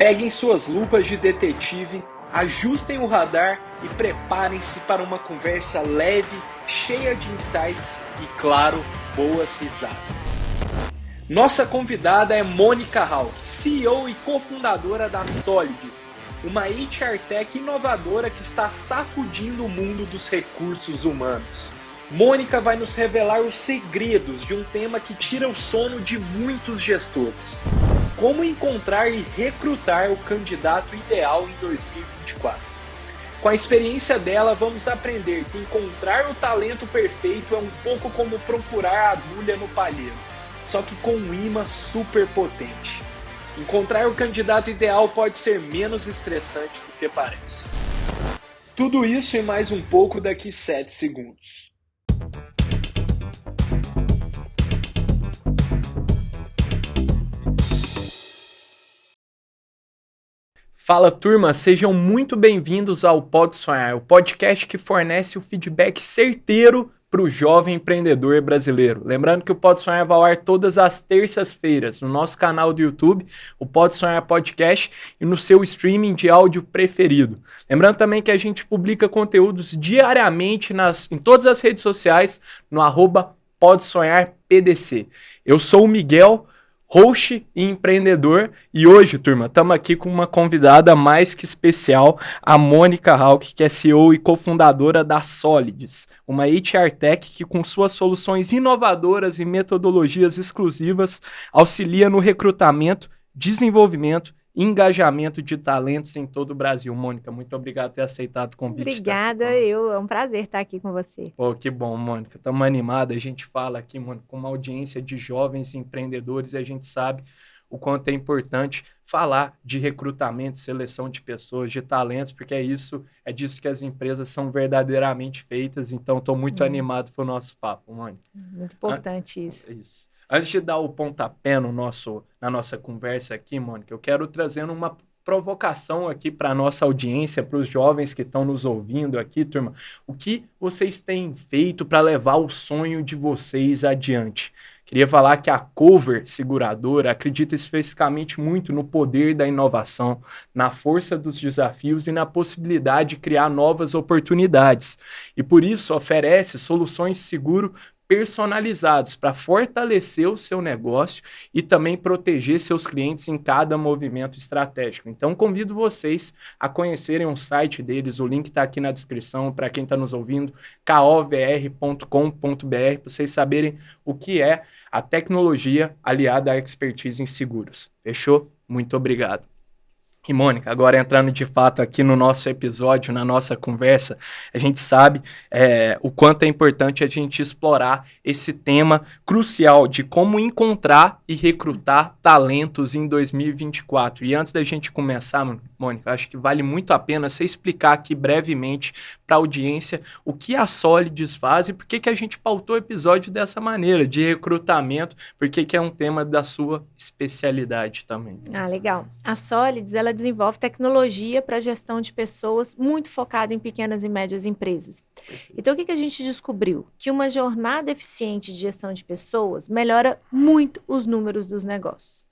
Peguem suas lupas de detetive, ajustem o radar e preparem-se para uma conversa leve, cheia de insights e, claro, boas risadas. Nossa convidada é Mônica Hawk, CEO e cofundadora da Solids, uma HR Tech inovadora que está sacudindo o mundo dos recursos humanos. Mônica vai nos revelar os segredos de um tema que tira o sono de muitos gestores. Como encontrar e recrutar o candidato ideal em 2024. Com a experiência dela, vamos aprender que encontrar o talento perfeito é um pouco como procurar a agulha no palheiro, só que com um imã super potente. Encontrar o candidato ideal pode ser menos estressante do que parece. Tudo isso e mais um pouco daqui 7 segundos. Fala turma, sejam muito bem-vindos ao Pode Sonhar, o podcast que fornece o feedback certeiro para o jovem empreendedor brasileiro. Lembrando que o Pode Sonhar vai ao ar todas as terças-feiras no nosso canal do YouTube, o Pode Sonhar Podcast, e no seu streaming de áudio preferido. Lembrando também que a gente publica conteúdos diariamente em todas as redes sociais no @PodeSonharPDC. Eu sou o Miguel, host e empreendedor, e hoje, turma, estamos aqui com uma convidada mais que especial, a Mônica Hawk, que é CEO e cofundadora da Solids, uma HR Tech que, com suas soluções inovadoras e metodologias exclusivas, auxilia no recrutamento, desenvolvimento e engajamento de talentos em todo o Brasil. Mônica, muito obrigado por ter aceitado o convite. Obrigada, é um prazer estar aqui com você. Pô, que bom, Mônica. Estamos animados. A gente fala aqui, Mônica, com uma audiência de jovens empreendedores, e a gente sabe o quanto é importante falar de recrutamento, seleção de pessoas, de talentos, porque é disso que as empresas são verdadeiramente feitas. Então, estou muito animado para o nosso papo, Mônica. Muito importante isso. Antes de dar o pontapé na nossa conversa aqui, Mônica, eu quero trazer uma provocação aqui para a nossa audiência, para os jovens que estão nos ouvindo aqui, turma. O que vocês têm feito para levar o sonho de vocês adiante? Queria falar que a Cover Seguradora acredita especificamente muito no poder da inovação, na força dos desafios e na possibilidade de criar novas oportunidades. E por isso oferece soluções de seguro personalizados para fortalecer o seu negócio e também proteger seus clientes em cada movimento estratégico. Então, convido vocês a conhecerem o site deles, o link está aqui na descrição para quem está nos ouvindo, kovr.com.br, para vocês saberem o que é a tecnologia aliada à expertise em seguros. Fechou? Muito obrigado. E Mônica, agora entrando de fato aqui no nosso episódio, na nossa conversa, a gente sabe o quanto é importante a gente explorar esse tema crucial de como encontrar e recrutar talentos em 2024. E antes da gente começar, Mônica, acho que vale muito a pena você explicar aqui brevemente para a audiência o que a Solids faz e por que a gente pautou o episódio dessa maneira, de recrutamento, porque é um tema da sua especialidade também. Ah, legal. A Solids, ela desenvolve tecnologia para gestão de pessoas muito focada em pequenas e médias empresas. Então, o que a gente descobriu? Que uma jornada eficiente de gestão de pessoas melhora muito os números dos negócios.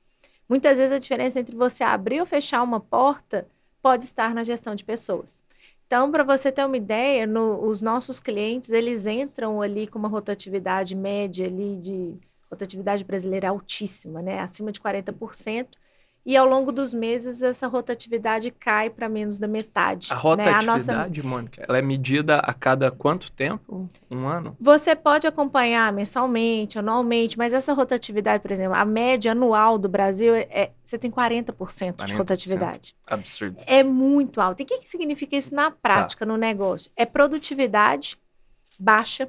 Muitas vezes a diferença entre você abrir ou fechar uma porta pode estar na gestão de pessoas. Então, para você ter uma ideia, os nossos clientes, eles entram ali com uma rotatividade média ali de rotatividade brasileira altíssima, né? Acima de 40%. E ao longo dos meses, essa rotatividade cai para menos da metade. A rotatividade, Mônica, ela é medida a cada quanto tempo? Um ano? Você pode acompanhar mensalmente, anualmente, mas essa rotatividade, por exemplo, a média anual do Brasil, você tem 40% de rotatividade. Absurdo. É muito alto. E o que significa isso na prática, no negócio? É produtividade baixa,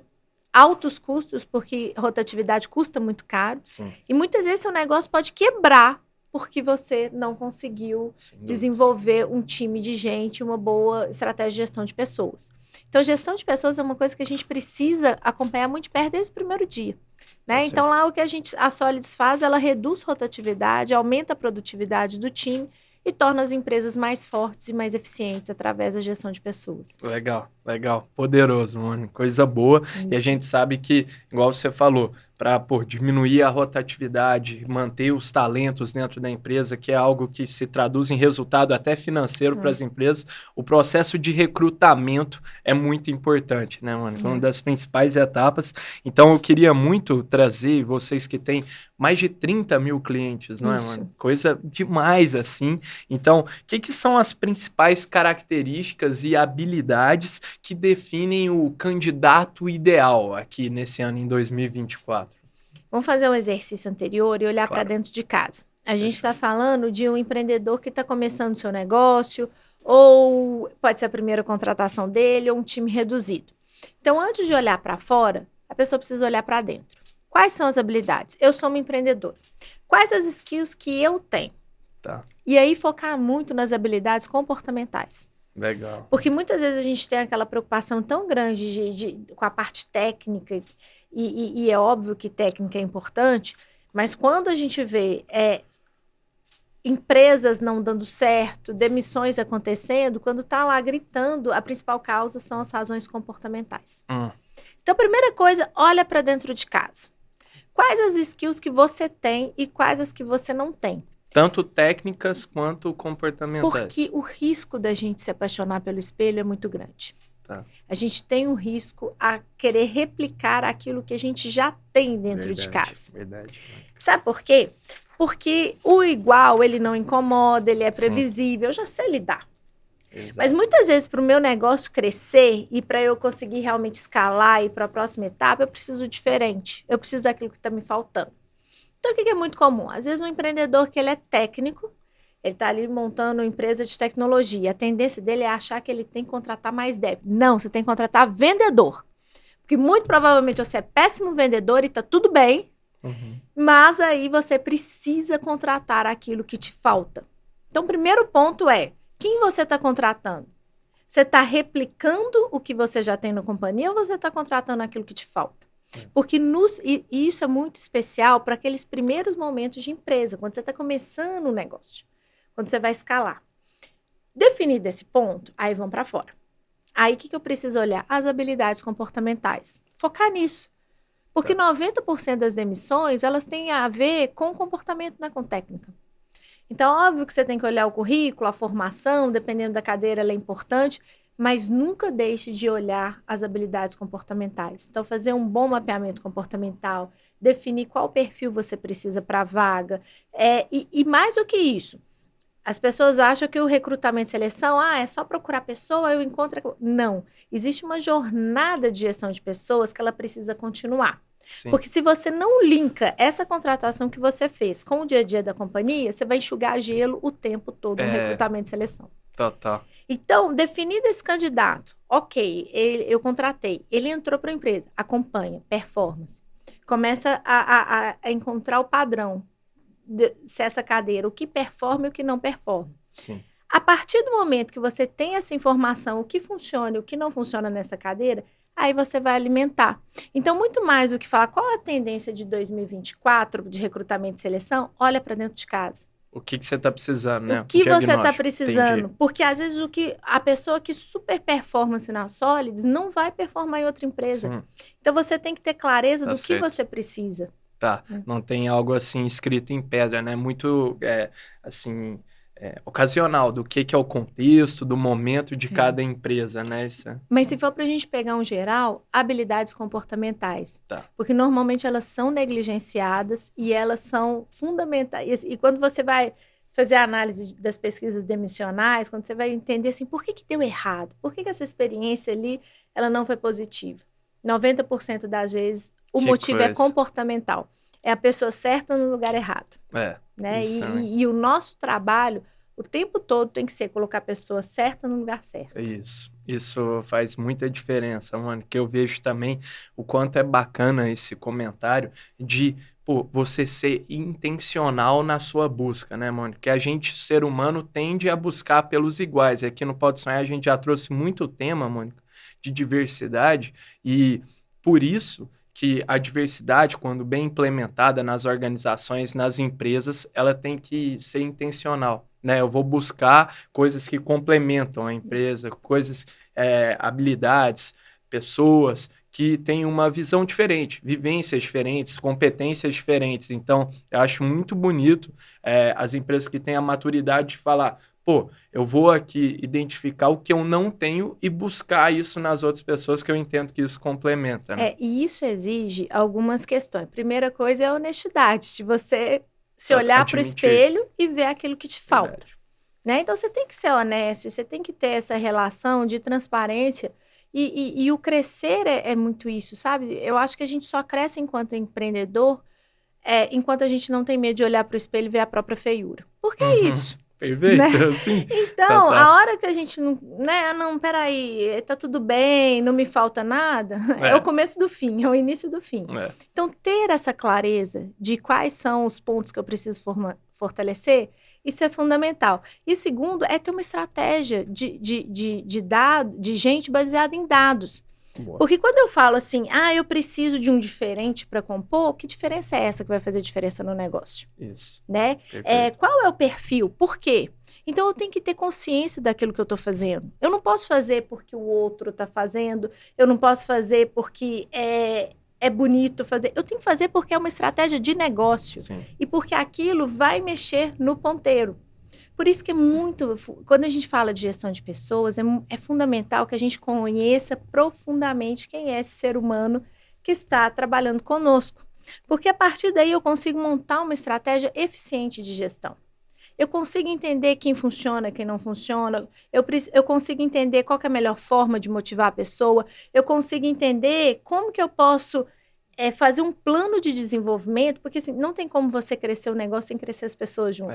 altos custos, porque rotatividade custa muito caro. Sim. E muitas vezes seu negócio pode quebrar porque você não conseguiu desenvolver um time de gente, uma boa estratégia de gestão de pessoas. Então, gestão de pessoas é uma coisa que a gente precisa acompanhar muito de perto desde o primeiro dia. Né? Então, lá o que a Solids faz, ela reduz rotatividade, aumenta a produtividade do time e torna as empresas mais fortes e mais eficientes através da gestão de pessoas. Legal. Legal, poderoso, mano, coisa boa. E a Isso. gente sabe que, igual você falou, para diminuir a rotatividade, manter os talentos dentro da empresa, que é algo que se traduz em resultado até financeiro para as empresas, o processo de recrutamento é muito importante, né, mano? É uma das principais etapas. Então, eu queria muito trazer vocês que têm mais de 30 mil clientes, não é, Isso. mano? Coisa demais, assim. Então, o que são as principais características e habilidades que definem o candidato ideal aqui nesse ano em 2024? Vamos fazer um exercício anterior e olhar para Claro. dentro de casa. A gente está falando de um empreendedor que está começando o seu negócio, ou pode ser a primeira contratação dele, ou um time reduzido. Então, antes de olhar para fora, a pessoa precisa olhar para dentro. Quais são as habilidades? Eu sou uma empreendedora. Quais as skills que eu tenho? Tá, E aí focar muito nas habilidades comportamentais. legal. Porque muitas vezes a gente tem aquela preocupação tão grande com a parte técnica, e é óbvio que técnica é importante, mas quando a gente vê empresas não dando certo, demissões acontecendo, quando está lá gritando, a principal causa são as razões comportamentais. Então, primeira coisa, olha para dentro de casa. Quais as skills que você tem e quais as que você não tem? Tanto técnicas quanto comportamentais. Porque o risco da gente se apaixonar pelo espelho é muito grande. Tá. A gente tem um risco a querer replicar aquilo que a gente já tem dentro de casa. Verdade. Sabe por quê? Porque o igual, ele não incomoda, ele é Sim. previsível, eu já sei lidar. Exato. Mas muitas vezes, para o meu negócio crescer e para eu conseguir realmente escalar e ir para a próxima etapa, eu preciso diferente. Eu preciso daquilo que está me faltando. Então, o que é muito comum? Às vezes, um empreendedor que ele é técnico, ele está ali montando uma empresa de tecnologia. A tendência dele é achar que ele tem que contratar mais dev. Não, você tem que contratar vendedor. Porque muito provavelmente você é péssimo vendedor e está tudo bem, mas aí você precisa contratar aquilo que te falta. Então, o primeiro ponto é, quem você está contratando? Você está replicando o que você já tem na companhia ou você está contratando aquilo que te falta? Porque e isso é muito especial para aqueles primeiros momentos de empresa, quando você está começando o negócio, quando você vai escalar. Definido esse ponto, aí vão para fora. Aí o que eu preciso olhar? As habilidades comportamentais. Focar nisso. Porque 90% das demissões, elas têm a ver com comportamento, não é com técnica. Então, óbvio que você tem que olhar o currículo, a formação, dependendo da cadeira, ela é importante, mas nunca deixe de olhar as habilidades comportamentais. Então, fazer um bom mapeamento comportamental, definir qual perfil você precisa para a vaga. E mais do que isso, as pessoas acham que o recrutamento e seleção, é só procurar a pessoa, eu encontro... Não, existe uma jornada de gestão de pessoas que ela precisa continuar. Sim. Porque se você não linka essa contratação que você fez com o dia a dia da companhia, você vai enxugar gelo o tempo todo no recrutamento e seleção. Total. Então, definido esse candidato, ok, eu contratei, ele entrou para a empresa, acompanha, performance, começa a encontrar o padrão se essa cadeira, o que performa e o que não performa. Sim. A partir do momento que você tem essa informação, o que funciona e o que não funciona nessa cadeira, aí você vai alimentar. Então, muito mais do que falar qual a tendência de 2024 de recrutamento e seleção, olha para dentro de casa. O que você está precisando, né? O que você está Diagnóstico. precisando. Entendi. Porque, às vezes, a pessoa que super performance na Solids não vai performar em outra empresa. Sim. Então, você tem que ter clareza Tá do certo. que você precisa. Tá, não tem algo assim escrito em pedra, né? Muito, ocasional do que é o contexto, do momento de cada empresa, né? Mas se for para a gente pegar um geral, habilidades comportamentais. Tá. Porque normalmente elas são negligenciadas e elas são fundamentais. E quando você vai fazer a análise das pesquisas demissionais, quando você vai entender assim, por que deu errado? Por que essa experiência ali ela não foi positiva? 90% das vezes o motivo é comportamental. É a pessoa certa no lugar errado. Né? E o nosso trabalho, o tempo todo, tem que ser colocar a pessoa certa no lugar certo. Isso faz muita diferença, mano. Que eu vejo também o quanto é bacana esse comentário de você ser intencional na sua busca, né, mano? Que a gente, ser humano, tende a buscar pelos iguais. Aqui no Pode Sonhar a gente já trouxe muito tema, Mônica, de diversidade, e por isso que a diversidade, quando bem implementada nas organizações, nas empresas, ela tem que ser intencional, né? Eu vou buscar coisas que complementam a empresa, coisas habilidades, pessoas que têm uma visão diferente, vivências diferentes, competências diferentes. Então, eu acho muito bonito as empresas que têm a maturidade de falar, pô, eu vou aqui identificar o que eu não tenho e buscar isso nas outras pessoas, que eu entendo que isso complementa, né? E isso exige algumas questões. Primeira coisa é a honestidade, de você se olhar para o espelho e ver aquilo que te falta. Verdade. Né? Então, você tem que ser honesto, você tem que ter essa relação de transparência. E o crescer é muito isso, sabe? Eu acho que a gente só cresce enquanto empreendedor enquanto a gente não tem medo de olhar para o espelho e ver a própria feiura. Porque é isso. Perfeito, Né? sim. Então, a hora que a gente não... Né? Não, peraí, tá tudo bem, não me falta nada. É o começo do fim, é o início do fim. Então, ter essa clareza de quais são os pontos que eu preciso fortalecer, isso é fundamental. E segundo, é ter uma estratégia de gente baseada em dados. Boa. Porque quando eu falo assim, eu preciso de um diferente para compor, que diferença é essa que vai fazer diferença no negócio? Isso. Né? Qual é o perfil? Por quê? Então, eu tenho que ter consciência daquilo que eu estou fazendo. Eu não posso fazer porque o outro está fazendo, eu não posso fazer porque é bonito fazer. Eu tenho que fazer porque é uma estratégia de negócio. Sim. E porque aquilo vai mexer no ponteiro. Por isso que quando a gente fala de gestão de pessoas, é fundamental que a gente conheça profundamente quem é esse ser humano que está trabalhando conosco. Porque a partir daí eu consigo montar uma estratégia eficiente de gestão. Eu consigo entender quem funciona, quem não funciona. Eu consigo entender qual que é a melhor forma de motivar a pessoa. Eu consigo entender como que eu posso fazer um plano de desenvolvimento, porque assim, não tem como você crescer o negócio sem crescer as pessoas junto.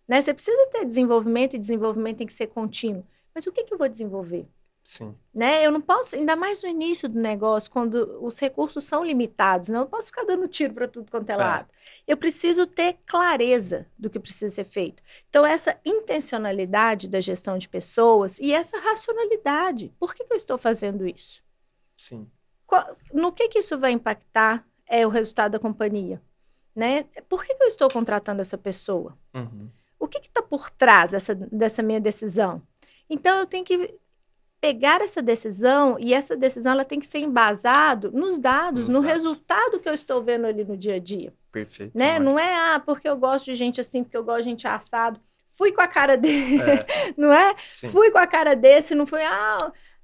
Né? Você precisa ter desenvolvimento, e desenvolvimento tem que ser contínuo. Mas o que eu vou desenvolver? Sim. Né? Eu não posso, ainda mais no início do negócio, quando os recursos são limitados, né? Eu não posso ficar dando tiro para tudo quanto é lado. Eu preciso ter clareza do que precisa ser feito. Então, essa intencionalidade da gestão de pessoas e essa racionalidade. Por que eu estou fazendo isso? Sim. No que isso vai impactar o resultado da companhia? Né? Por que eu estou contratando essa pessoa? Uhum. O que está por trás dessa minha decisão? Então, eu tenho que pegar essa decisão, e essa decisão ela tem que ser embasada nos dados, no resultado que eu estou vendo ali no dia a dia. Perfeito. Né? Não é, porque eu gosto de gente assim, porque eu gosto de gente assado. Fui com a cara dele, não é? Sim. Fui com a cara desse, não foi...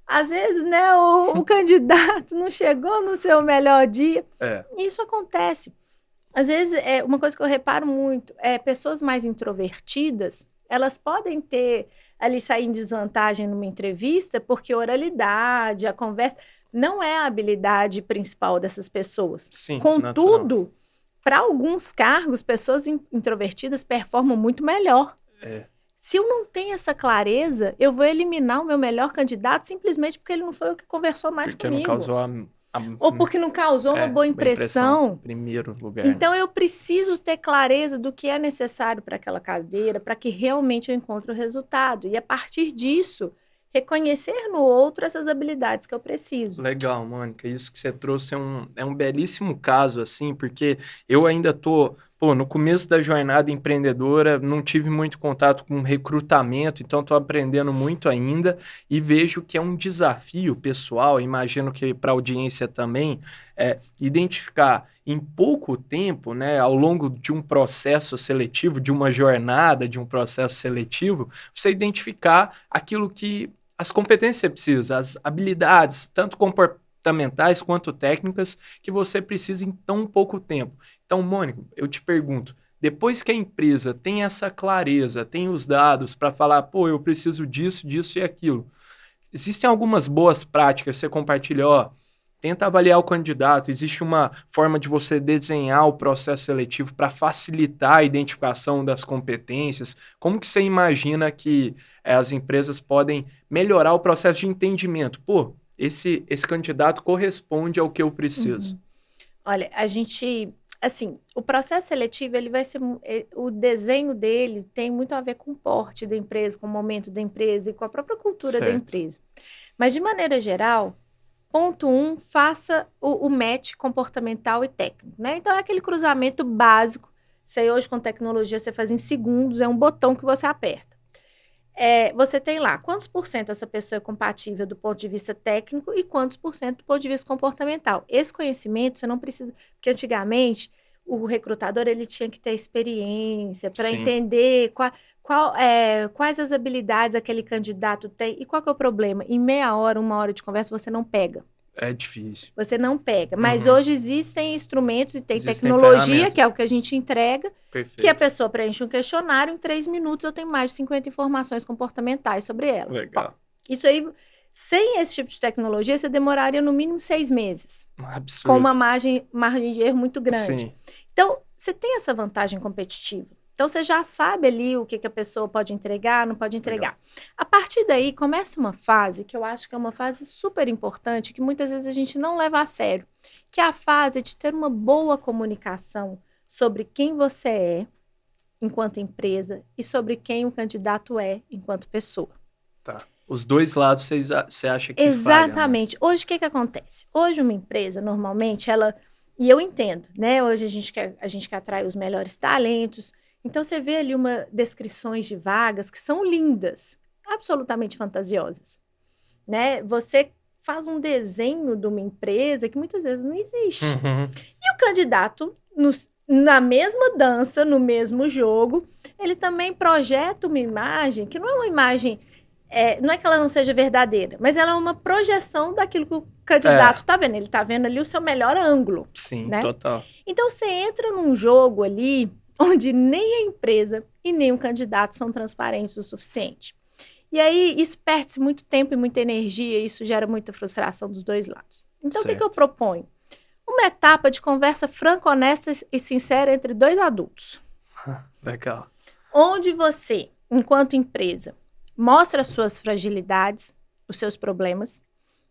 às vezes, né, o candidato não chegou no seu melhor dia. Isso acontece. Às vezes, uma coisa que eu reparo muito, pessoas mais introvertidas, elas podem sair em desvantagem numa entrevista, porque a oralidade, a conversa, não é a habilidade principal dessas pessoas. Sim, contudo, para alguns cargos, pessoas introvertidas performam muito melhor. Se eu não tenho essa clareza, eu vou eliminar o meu melhor candidato simplesmente porque ele não foi o que conversou mais comigo. Porque não causou ou porque não causou uma boa impressão. Primeiro lugar. Então, eu preciso ter clareza do que é necessário para aquela cadeira, para que realmente eu encontre o resultado. E, a partir disso, reconhecer no outro essas habilidades que eu preciso. Legal, Mônica. Isso que você trouxe é um belíssimo caso, assim, porque eu ainda tô... no começo da jornada empreendedora, não tive muito contato com recrutamento, então estou aprendendo muito ainda e vejo que é um desafio pessoal, imagino que para a audiência também, identificar em pouco tempo, né, ao longo de um processo seletivo, de uma jornada, de um processo seletivo, você identificar aquilo que as competências que você precisa, as habilidades, tanto comportamentais quanto técnicas, que você precisa em tão pouco tempo. Então, Mônica, eu te pergunto, depois que a empresa tem essa clareza, tem os dados para falar, eu preciso disso, disso e aquilo, existem algumas boas práticas que você compartilha, tenta avaliar o candidato, existe uma forma de você desenhar o processo seletivo para facilitar a identificação das competências. Como que você imagina que as empresas podem melhorar o processo de entendimento? Esse candidato corresponde ao que eu preciso. Uhum. Olha, a gente... Assim, o processo seletivo, ele vai ser... O desenho dele tem muito a ver com o porte da empresa, com o momento da empresa e com a própria cultura da empresa. Mas, de maneira geral, ponto 1, faça o match comportamental e técnico, né? Então, é aquele cruzamento básico. Isso aí, hoje, com tecnologia, você faz em segundos, é um botão que você aperta. você tem lá quantos por cento essa pessoa é compatível do ponto de vista técnico e quantos por cento do ponto de vista comportamental. Esse conhecimento você não precisa, porque antigamente o recrutador ele tinha que ter experiência para entender quais as habilidades aquele candidato tem e qual que é o problema. Em meia hora, 1 hora de conversa você não pega. É difícil. Você não pega. Mas hoje existem instrumentos e tem Existem tecnologia, que é o que a gente entrega, Perfeito. que a pessoa preenche um questionário, em 3 minutos eu tenho mais de 50 informações comportamentais sobre ela. Legal. Bom, isso aí, sem esse tipo de tecnologia, você demoraria no mínimo 6 meses. Absurdo. Com uma margem de erro muito grande. Sim. Então, você tem essa vantagem competitiva. Então, você já sabe ali o que a pessoa pode entregar, não pode entregar. Legal. A partir daí, começa uma fase que eu acho que é uma fase super importante, que muitas vezes a gente não leva a sério, que é a fase de ter uma boa comunicação sobre quem você é enquanto empresa e sobre quem o candidato é enquanto pessoa. Tá. Os dois lados você acha que Exatamente. falha, né? Hoje, o que acontece? Hoje, uma empresa, normalmente, ela... E eu entendo, né? Hoje, a gente quer atrair os melhores talentos. Então, você vê ali descrições de vagas que são lindas, absolutamente fantasiosas, né? Você faz um desenho de uma empresa que muitas vezes não existe. E o candidato, na mesma dança, no mesmo jogo, ele também projeta uma imagem que não é uma imagem... não é que ela não seja verdadeira, mas ela é uma projeção daquilo que o candidato está vendo. Ele está vendo ali o seu melhor ângulo. Sim, né? Total. Então, você entra num jogo ali onde nem a empresa e nem o candidato são transparentes o suficiente. E aí, isso perde-se muito tempo e muita energia, e isso gera muita frustração dos dois lados. Então, o que eu proponho? Uma etapa de conversa franca, honesta e sincera entre 2 adultos. Legal. Onde você, enquanto empresa, mostra as suas fragilidades, os seus problemas,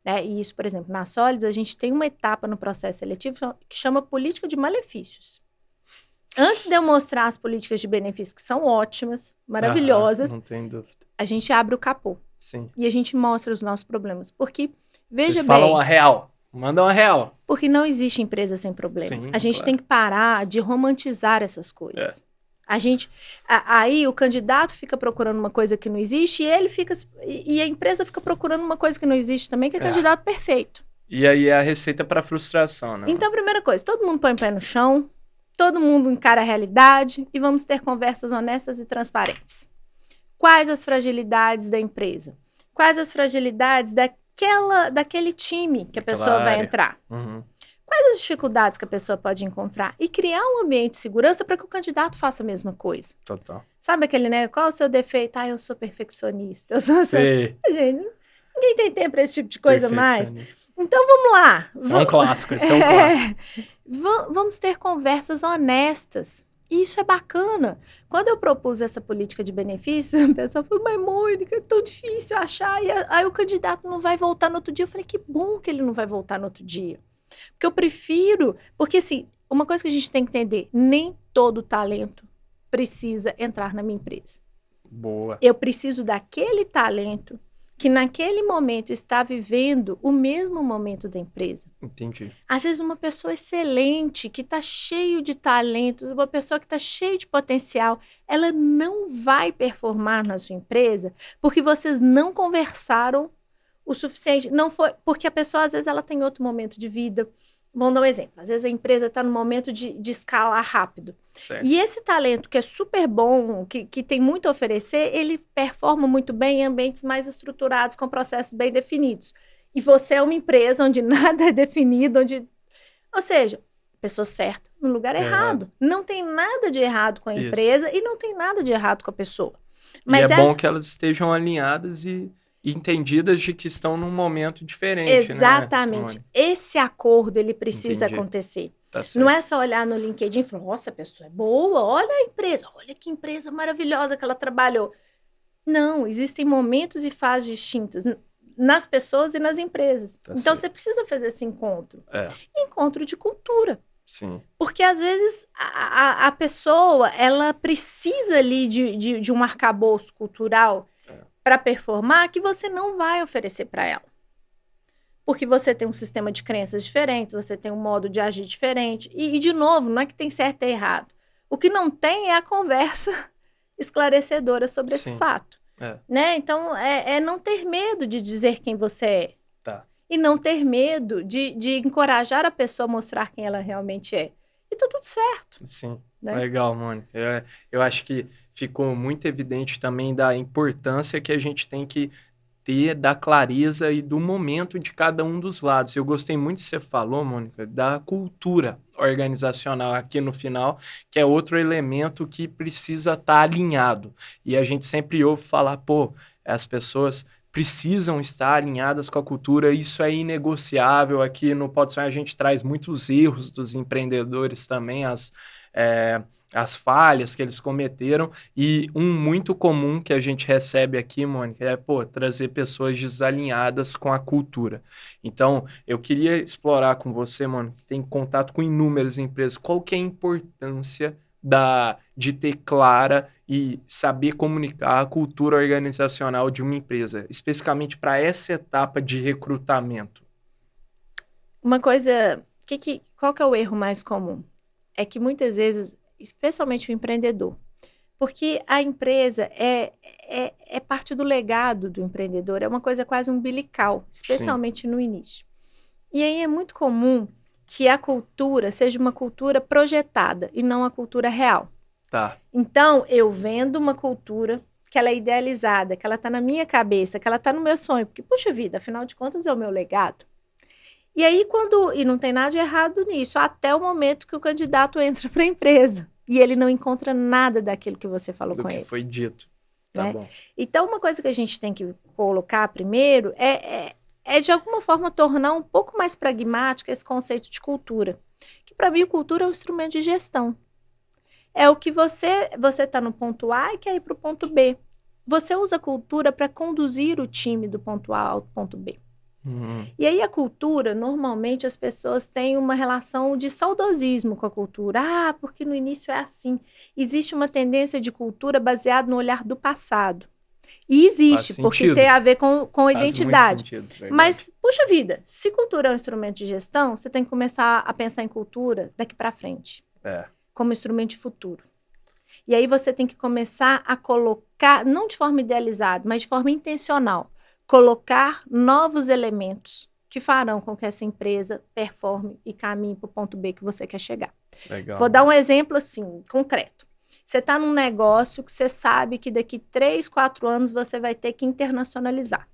né? E isso, por exemplo, na Sólidos, a gente tem uma etapa no processo seletivo que chama política de malefícios. Antes de eu mostrar as políticas de benefícios, que são ótimas, maravilhosas, não tem dúvida. A gente abre o capô. Sim. E a gente mostra os nossos problemas. Porque, veja Vocês bem... falam a real. Mandam a real. Porque não existe empresa sem problema. Sim, a gente tem que parar de romantizar essas coisas. Aí o candidato fica procurando uma coisa que não existe e a empresa fica procurando uma coisa que não existe também, que é candidato perfeito. E aí é a receita para frustração, né? Então, primeira coisa, todo mundo põe o pé no chão, todo mundo encara a realidade e vamos ter conversas honestas e transparentes. Quais as fragilidades da empresa? Quais as fragilidades daquele time que a pessoa vai entrar? Quais as dificuldades que a pessoa pode encontrar? E criar um ambiente de segurança para que o candidato faça a mesma coisa. Total. Sabe aquele, né? Qual é o seu defeito? Eu sou perfeccionista. Gente, ninguém tem tempo para esse tipo de coisa mais. Então, vamos lá. Esse é um clássico, esse é um clássico. Vamos ter conversas honestas. E isso é bacana. Quando eu propus essa política de benefícios, a pessoa falou, mas Mônica, é tão difícil achar. E aí o candidato não vai voltar no outro dia. Eu falei, que bom que ele não vai voltar no outro dia. Porque eu prefiro... Porque, assim, uma coisa que a gente tem que entender, nem todo talento precisa entrar na minha empresa. Boa. Eu preciso daquele talento que naquele momento está vivendo o mesmo momento da empresa. Entendi. Às vezes uma pessoa excelente, que está cheio de talento, uma pessoa que está cheia de potencial, ela não vai performar na sua empresa porque vocês não conversaram o suficiente. Não foi, porque a pessoa, às vezes, ela tem outro momento de vida. Vamos dar um exemplo. Às vezes a empresa está no momento de escalar rápido. Certo. E esse talento que é super bom, que tem muito a oferecer, ele performa muito bem em ambientes mais estruturados, com processos bem definidos. E você é uma empresa onde nada é definido, Ou seja, pessoa certa no lugar errado. Não tem nada de errado com a empresa e não tem nada de errado com a pessoa. Mas e é bom que elas estejam alinhadas e entendidas de que estão num momento diferente, exatamente. Né? Esse acordo, ele precisa acontecer. Tá certo. Não é só olhar no LinkedIn e falar, nossa, a pessoa é boa, olha a empresa, olha que empresa maravilhosa que ela trabalhou. Não, existem momentos e fases distintas nas pessoas e nas empresas. Tá então, certo. você precisa fazer esse encontro. Encontro de cultura. Sim. Porque, às vezes, a pessoa, ela precisa ali de um arcabouço cultural para performar que você não vai oferecer para ela. Porque você tem um sistema de crenças diferentes, você tem um modo de agir diferente. E, de novo, não é que tem certo e errado. O que não tem é a conversa esclarecedora sobre esse fato. Né? Então, é não ter medo de dizer quem você é. Tá. E não ter medo de encorajar a pessoa a mostrar quem ela realmente é. E tá tudo certo. Sim, né? Legal, Mônica. Eu acho que ficou muito evidente também da importância que a gente tem que ter da clareza e do momento de cada um dos lados. Eu gostei muito que você falou, Mônica, da cultura organizacional aqui no final, que é outro elemento que precisa estar alinhado. E a gente sempre ouve falar, pô, as pessoas precisam estar alinhadas com a cultura, isso é inegociável. Aqui no Pode Sonhar a gente traz muitos erros dos empreendedores também, as falhas que eles cometeram, e um muito comum que a gente recebe aqui, Mônica, é, trazer pessoas desalinhadas com a cultura. Então, eu queria explorar com você, Mônica, que tem contato com inúmeras empresas, qual que é a importância de ter clara e saber comunicar a cultura organizacional de uma empresa, especificamente para essa etapa de recrutamento? Uma coisa, qual que é o erro mais comum? É que muitas vezes, especialmente o empreendedor, porque a empresa é parte do legado do empreendedor, é uma coisa quase umbilical, especialmente no início. E aí é muito comum que a cultura seja uma cultura projetada e não a cultura real. Tá. Então, eu vendo uma cultura que ela é idealizada, que ela está na minha cabeça, que ela está no meu sonho, porque, puxa vida, afinal de contas é o meu legado. E aí, e não tem nada de errado nisso, até o momento que o candidato entra para a empresa e ele não encontra nada daquilo que você falou com ele. Do que foi dito. Tá né? bom. Então, uma coisa que a gente tem que colocar primeiro é de alguma forma, tornar um pouco mais pragmático esse conceito de cultura. Que, para mim, cultura é um instrumento de gestão. É o que você está no ponto A e quer ir para o ponto B. Você usa a cultura para conduzir o time do ponto A ao ponto B. E aí a cultura, normalmente as pessoas têm uma relação de saudosismo com a cultura. Ah, porque no início é assim. Existe uma tendência de cultura baseada no olhar do passado. E existe, porque tem a ver com identidade. Muito sentido, mas, puxa vida, se cultura é um instrumento de gestão, você tem que começar a pensar em cultura daqui para frente. Como instrumento de futuro. E aí você tem que começar a colocar, não de forma idealizada, mas de forma intencional, colocar novos elementos que farão com que essa empresa performe e caminhe para o ponto B que você quer chegar. Legal. Vou dar um exemplo assim, concreto. Você está num negócio que você sabe que daqui 3, 4 anos você vai ter que internacionalizar.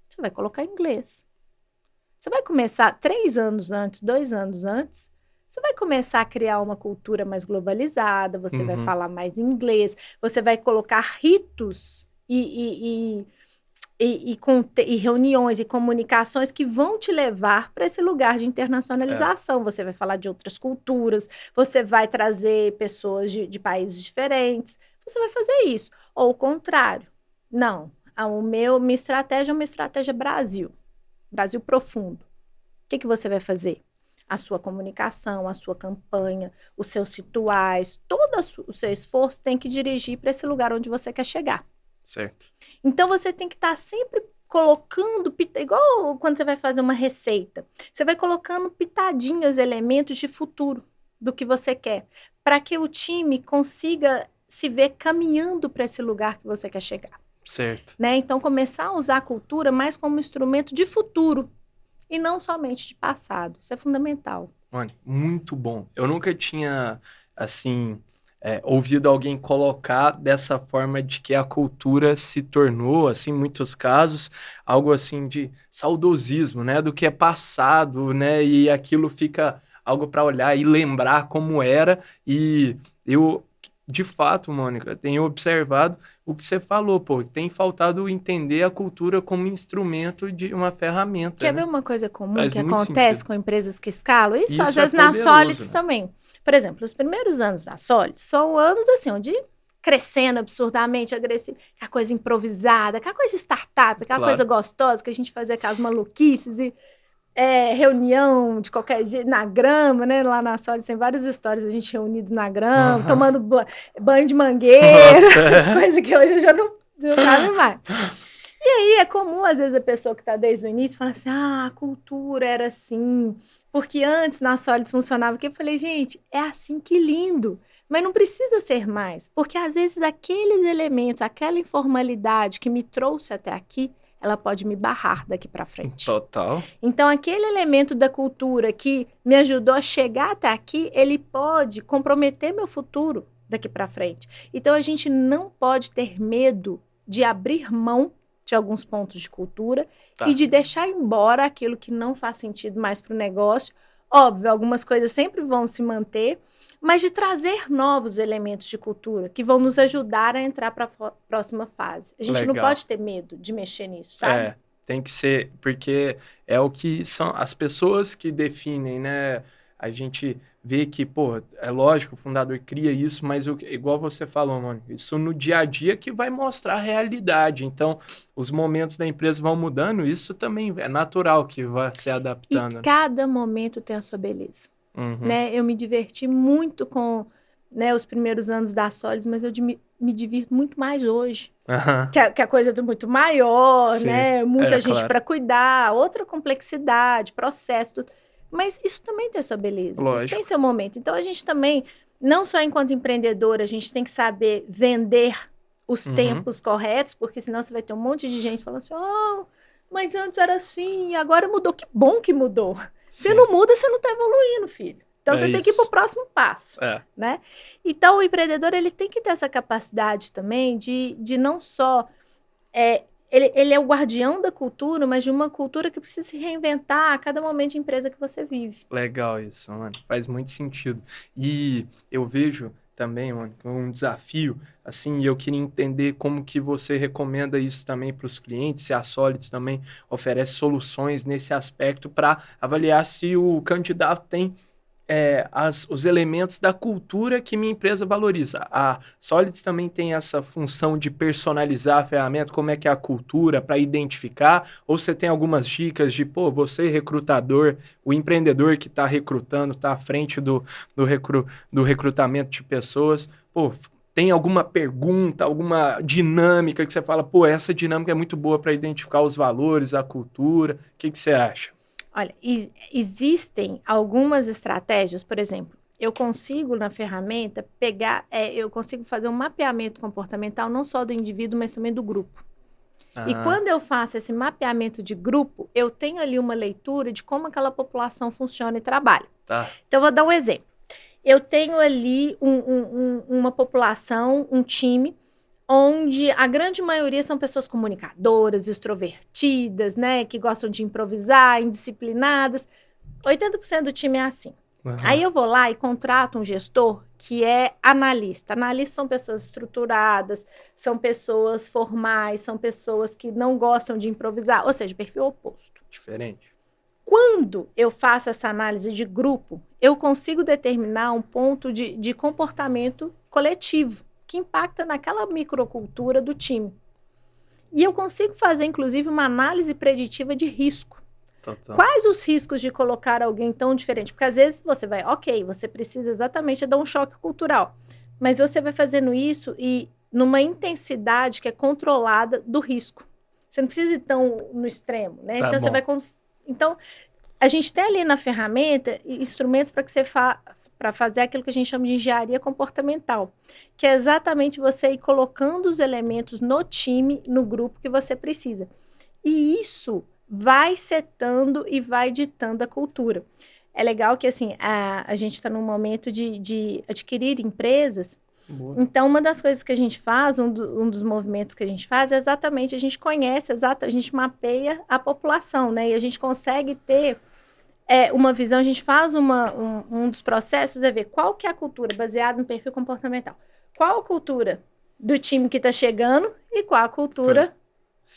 Você vai colocar inglês. Você vai começar 3 anos antes, 2 anos antes, você vai começar a criar uma cultura mais globalizada, você vai falar mais inglês, você vai colocar ritos e reuniões e comunicações que vão te levar para esse lugar de internacionalização. Você vai falar de outras culturas, você vai trazer pessoas de países diferentes, você vai fazer isso. Ou o contrário. Não, minha estratégia é uma estratégia Brasil profundo. O que você vai fazer? A sua comunicação, a sua campanha, os seus rituais, todo o seu esforço tem que dirigir para esse lugar onde você quer chegar. Certo. Então, você tem que estar sempre colocando, igual quando você vai fazer uma receita, você vai colocando pitadinhas, elementos de futuro do que você quer, para que o time consiga se ver caminhando para esse lugar que você quer chegar. Certo. Né? Então, começar a usar a cultura mais como instrumento de futuro e não somente de passado. Isso é fundamental. Mano, muito bom. Eu nunca tinha, assim... ouvido alguém colocar dessa forma de que a cultura se tornou, assim, em muitos casos, algo assim de saudosismo, né? Do que é passado, né? E aquilo fica algo para olhar e lembrar como era. E eu, de fato, Mônica, tenho observado o que você falou, tem faltado entender a cultura como instrumento de uma ferramenta. Quer ver uma coisa comum que acontece com empresas que escalam? Isso às vezes na Solids também. Por exemplo, os primeiros anos da Solids são anos assim, onde crescendo absurdamente, agressivo, aquela coisa improvisada, aquela coisa de startup, aquela coisa gostosa que a gente fazia com as maluquices e reunião de qualquer jeito, na grama, né? Lá na Solids tem várias histórias, a gente reunido na grama, tomando banho de mangueira, coisa que hoje eu já não cabe mais. E aí é comum, às vezes, a pessoa que está desde o início fala assim, a cultura era assim, porque antes na Sólidos funcionava, porque eu falei, gente, é assim, que lindo, mas não precisa ser mais, porque às vezes aqueles elementos, aquela informalidade que me trouxe até aqui, ela pode me barrar daqui para frente. Total. Então, aquele elemento da cultura que me ajudou a chegar até aqui, ele pode comprometer meu futuro daqui para frente. Então, a gente não pode ter medo de abrir mão de alguns pontos de cultura e de deixar embora aquilo que não faz sentido mais para o negócio. Óbvio, algumas coisas sempre vão se manter, mas de trazer novos elementos de cultura que vão nos ajudar a entrar para a próxima fase. A gente não pode ter medo de mexer nisso, sabe? Tem que ser, porque é o que são as pessoas que definem, né? A gente vê que, pô, é lógico, o fundador cria isso, mas igual você falou, mano, isso no dia a dia que vai mostrar a realidade. Então, os momentos da empresa vão mudando, isso também é natural que vai se adaptando. E cada momento tem a sua beleza. Né? Eu me diverti muito com, né, os primeiros anos da Sólidos, mas eu me divirto muito mais hoje. Que a coisa é muito maior, né? Muita gente para cuidar, outra complexidade, processo, tudo. Mas isso também tem a sua beleza. Lógico. Isso tem seu momento. Então, a gente também, não só enquanto empreendedor, a gente tem que saber vender os tempos corretos, porque senão você vai ter um monte de gente falando assim, mas antes era assim, agora mudou. Que bom que mudou. Sim. Se não muda, você não está evoluindo, filho. Então, você tem que ir para o próximo passo, né? Então, o empreendedor, ele tem que ter essa capacidade também de não só... Ele é o guardião da cultura, mas de uma cultura que precisa se reinventar a cada momento de empresa que você vive. Legal isso, mano. Faz muito sentido. E eu vejo também, mano, um desafio, assim, eu queria entender como que você recomenda isso também para os clientes, se a Sólidos também oferece soluções nesse aspecto para avaliar se o candidato tem os elementos da cultura que minha empresa valoriza. A Sólidos também tem essa função de personalizar a ferramenta, como é que é a cultura, para identificar, ou você tem algumas dicas de, você recrutador, o empreendedor que está recrutando, está à frente do recrutamento de pessoas, tem alguma pergunta, alguma dinâmica que você fala, essa dinâmica é muito boa para identificar os valores, a cultura, o que você acha? Olha, existem algumas estratégias, por exemplo, eu consigo na ferramenta eu consigo fazer um mapeamento comportamental não só do indivíduo, mas também do grupo. E quando eu faço esse mapeamento de grupo, eu tenho ali uma leitura de como aquela população funciona e trabalha. Então, eu vou dar um exemplo. Eu tenho ali uma população, um time, onde a grande maioria são pessoas comunicadoras, extrovertidas, né, que gostam de improvisar, indisciplinadas. 80% do time é assim. Aí eu vou lá e contrato um gestor que é analista. Analistas são pessoas estruturadas, são pessoas formais, são pessoas que não gostam de improvisar, ou seja, perfil oposto. Diferente. Quando eu faço essa análise de grupo, eu consigo determinar um ponto de comportamento coletivo, que impacta naquela microcultura do time. E eu consigo fazer, inclusive, uma análise preditiva de risco. Total. Quais os riscos de colocar alguém tão diferente? Porque às vezes você vai, você precisa exatamente dar um choque cultural. Mas você vai fazendo isso e numa intensidade que é controlada do risco. Você não precisa ir tão no extremo, né? Então, você vai... Então, a gente tem ali na ferramenta instrumentos para que você para fazer aquilo que a gente chama de engenharia comportamental, que é exatamente você ir colocando os elementos no time, no grupo que você precisa. E isso vai setando e vai ditando a cultura. É legal que, assim, a gente está num momento de adquirir empresas. Boa. Então, uma das coisas que a gente faz, um dos movimentos que a gente faz é exatamente, a gente conhece, a gente mapeia a população, né? E a gente consegue ter uma visão, a gente faz um dos processos é ver qual que é a cultura baseada no perfil comportamental. Qual a cultura do time que está chegando e qual a cultura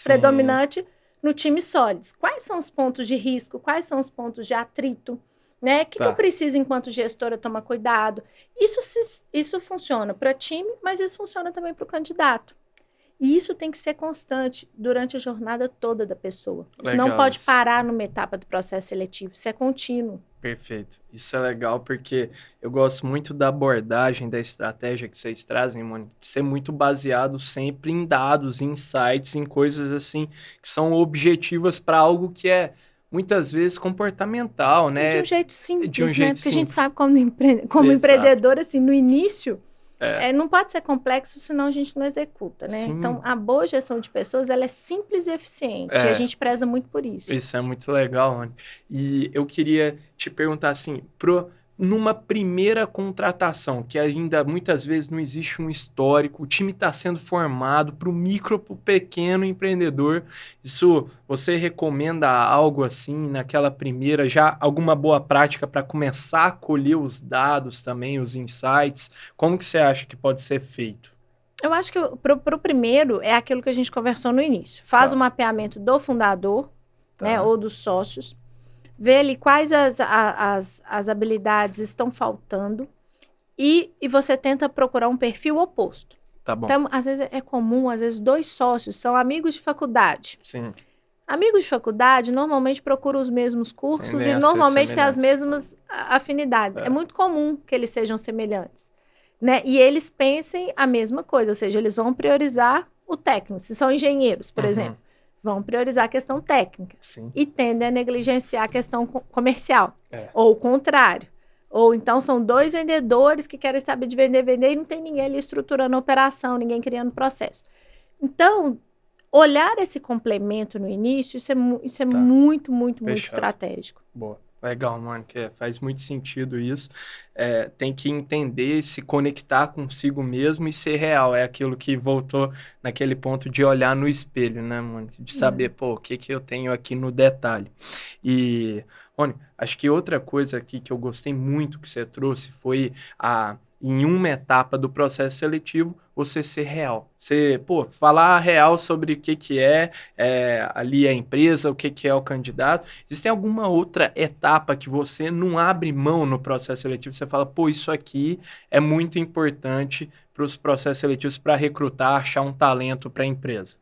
predominante no time Sólidos. Quais são os pontos de risco, quais são os pontos de atrito, né? Que eu preciso, enquanto gestora, tomar cuidado. Isso funciona para time, mas isso funciona também para o candidato. E isso tem que ser constante durante a jornada toda da pessoa. Isso Legal não pode isso. parar numa etapa do processo seletivo, isso é contínuo. Perfeito. Isso é legal porque eu gosto muito da abordagem, da estratégia que vocês trazem, Mônica, de ser muito baseado sempre em dados, em insights, em coisas assim que são objetivas para algo que é muitas vezes comportamental, E né? de um jeito simples, De um né? jeito Porque a gente simples. sabe como Exato. empreendedor, assim, no início, É. não pode ser complexo, senão a gente não executa, né? Sim. Então, a boa gestão de pessoas, ela é simples e eficiente. E a gente preza muito por isso. Isso é muito legal, Mônica. E eu queria te perguntar assim, numa primeira contratação, que ainda muitas vezes não existe um histórico, o time está sendo formado para o micro, para o pequeno empreendedor. Isso, você recomenda algo assim naquela primeira, já alguma boa prática para começar a colher os dados também, os insights? Como que você acha que pode ser feito? Eu acho que pro primeiro é aquilo que a gente conversou no início. Faz o mapeamento do fundador, né, ou dos sócios, vê ali quais as habilidades estão faltando e você tenta procurar um perfil oposto. Tá bom. Então, às vezes é comum, às vezes 2 sócios são amigos de faculdade. Sim. Amigos de faculdade normalmente procuram os mesmos cursos e normalmente têm as mesmas afinidades. É muito comum que eles sejam semelhantes, né? E eles pensem a mesma coisa, ou seja, eles vão priorizar o técnico. Se são engenheiros, por exemplo, vão priorizar a questão técnica. Sim. E tendem a negligenciar a questão comercial. Ou o contrário. Ou então são 2 vendedores que querem saber de vender e não tem ninguém ali estruturando a operação, ninguém criando processo. Então, olhar esse complemento no início, isso é muito, muito, muito estratégico. Boa. Legal, Mônica. Faz muito sentido isso. Tem que entender, se conectar consigo mesmo e ser real. É aquilo que voltou naquele ponto de olhar no espelho, né, Mônica? De saber, o que eu tenho aqui no detalhe. E, Mônica, acho que outra coisa aqui que eu gostei muito que você trouxe foi em uma etapa do processo seletivo, você ser real. Você, falar real sobre o que é ali a empresa, o que é o candidato. Existe alguma outra etapa que você não abre mão no processo seletivo? Você fala, isso aqui é muito importante para os processos seletivos para recrutar, achar um talento para a empresa.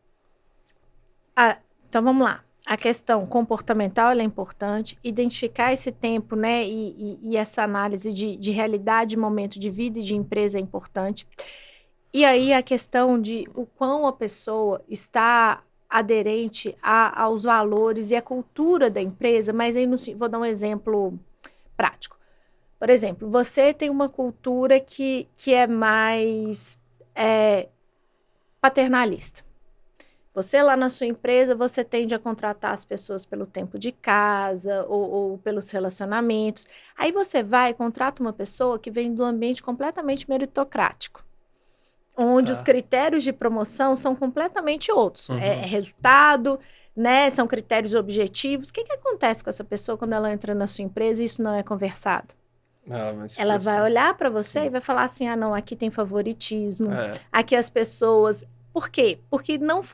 Então, vamos lá. A questão comportamental ela é importante, identificar esse tempo, né, e essa análise de realidade, momento de vida e de empresa é importante. E aí a questão de o quão a pessoa está aderente aos valores e à cultura da empresa, mas aí vou dar um exemplo prático. Por exemplo, você tem uma cultura que é mais paternalista. Você lá na sua empresa, você tende a contratar as pessoas pelo tempo de casa ou pelos relacionamentos. Aí você vai e contrata uma pessoa que vem do ambiente completamente meritocrático, onde os critérios de promoção são completamente outros. É resultado, né? São critérios objetivos. O que acontece com essa pessoa quando ela entra na sua empresa e isso não é conversado? Ela vai olhar para você e vai falar assim, não, aqui tem favoritismo, aqui as pessoas... Por quê? Porque não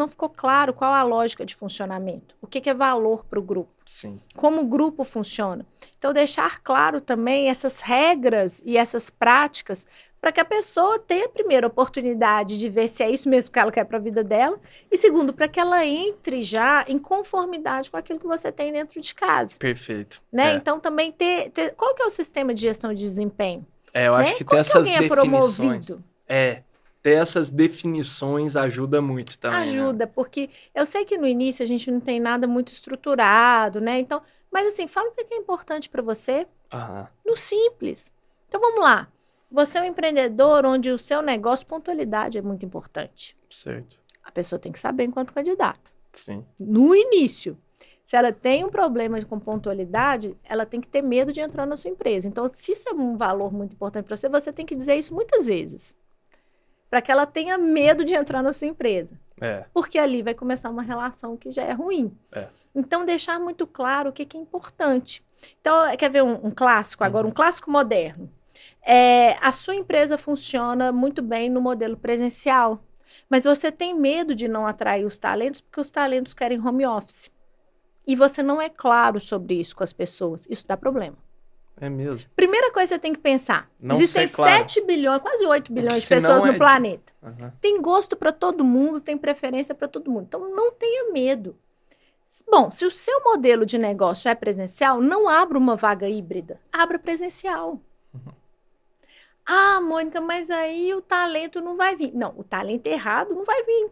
ficou claro qual a lógica de funcionamento. O que é valor para o grupo. Sim. Como o grupo funciona. Então, deixar claro também essas regras e essas práticas para que a pessoa tenha a primeira oportunidade de ver se é isso mesmo que ela quer para a vida dela. E segundo, para que ela entre já em conformidade com aquilo que você tem dentro de casa. Perfeito. Né? Então, também qual que é o sistema de gestão de desempenho? Eu acho que ter essas definições. Ter essas definições ajuda muito também. Ajuda, porque eu sei que no início a gente não tem nada muito estruturado, né? Então, mas assim, fala o que é importante para você no simples. Então, vamos lá. Você é um empreendedor onde o seu negócio, pontualidade é muito importante. Certo. A pessoa tem que saber enquanto candidato. Sim. No início. Se ela tem um problema com pontualidade, ela tem que ter medo de entrar na sua empresa. Então, se isso é um valor muito importante para você, você tem que dizer isso muitas vezes. Para que ela tenha medo de entrar na sua empresa. Porque ali vai começar uma relação que já é ruim. Então, deixar muito claro o que é importante. Então, quer ver um clássico agora, um clássico moderno. A sua empresa funciona muito bem no modelo presencial, mas você tem medo de não atrair os talentos porque os talentos querem home office. E você não é claro sobre isso com as pessoas. Isso dá problema. É mesmo. Primeira coisa que você tem que pensar. Não Existem ser claro. 7 bilhões, quase 8 bilhões de senão pessoas no é- planeta. Aham. Tem gosto para todo mundo, tem preferência para todo mundo. Então, não tenha medo. Bom, se o seu modelo de negócio é presencial, não abra uma vaga híbrida. Abra presencial. Ah, Mônica, mas aí o talento não vai vir. Não, o talento errado não vai vir.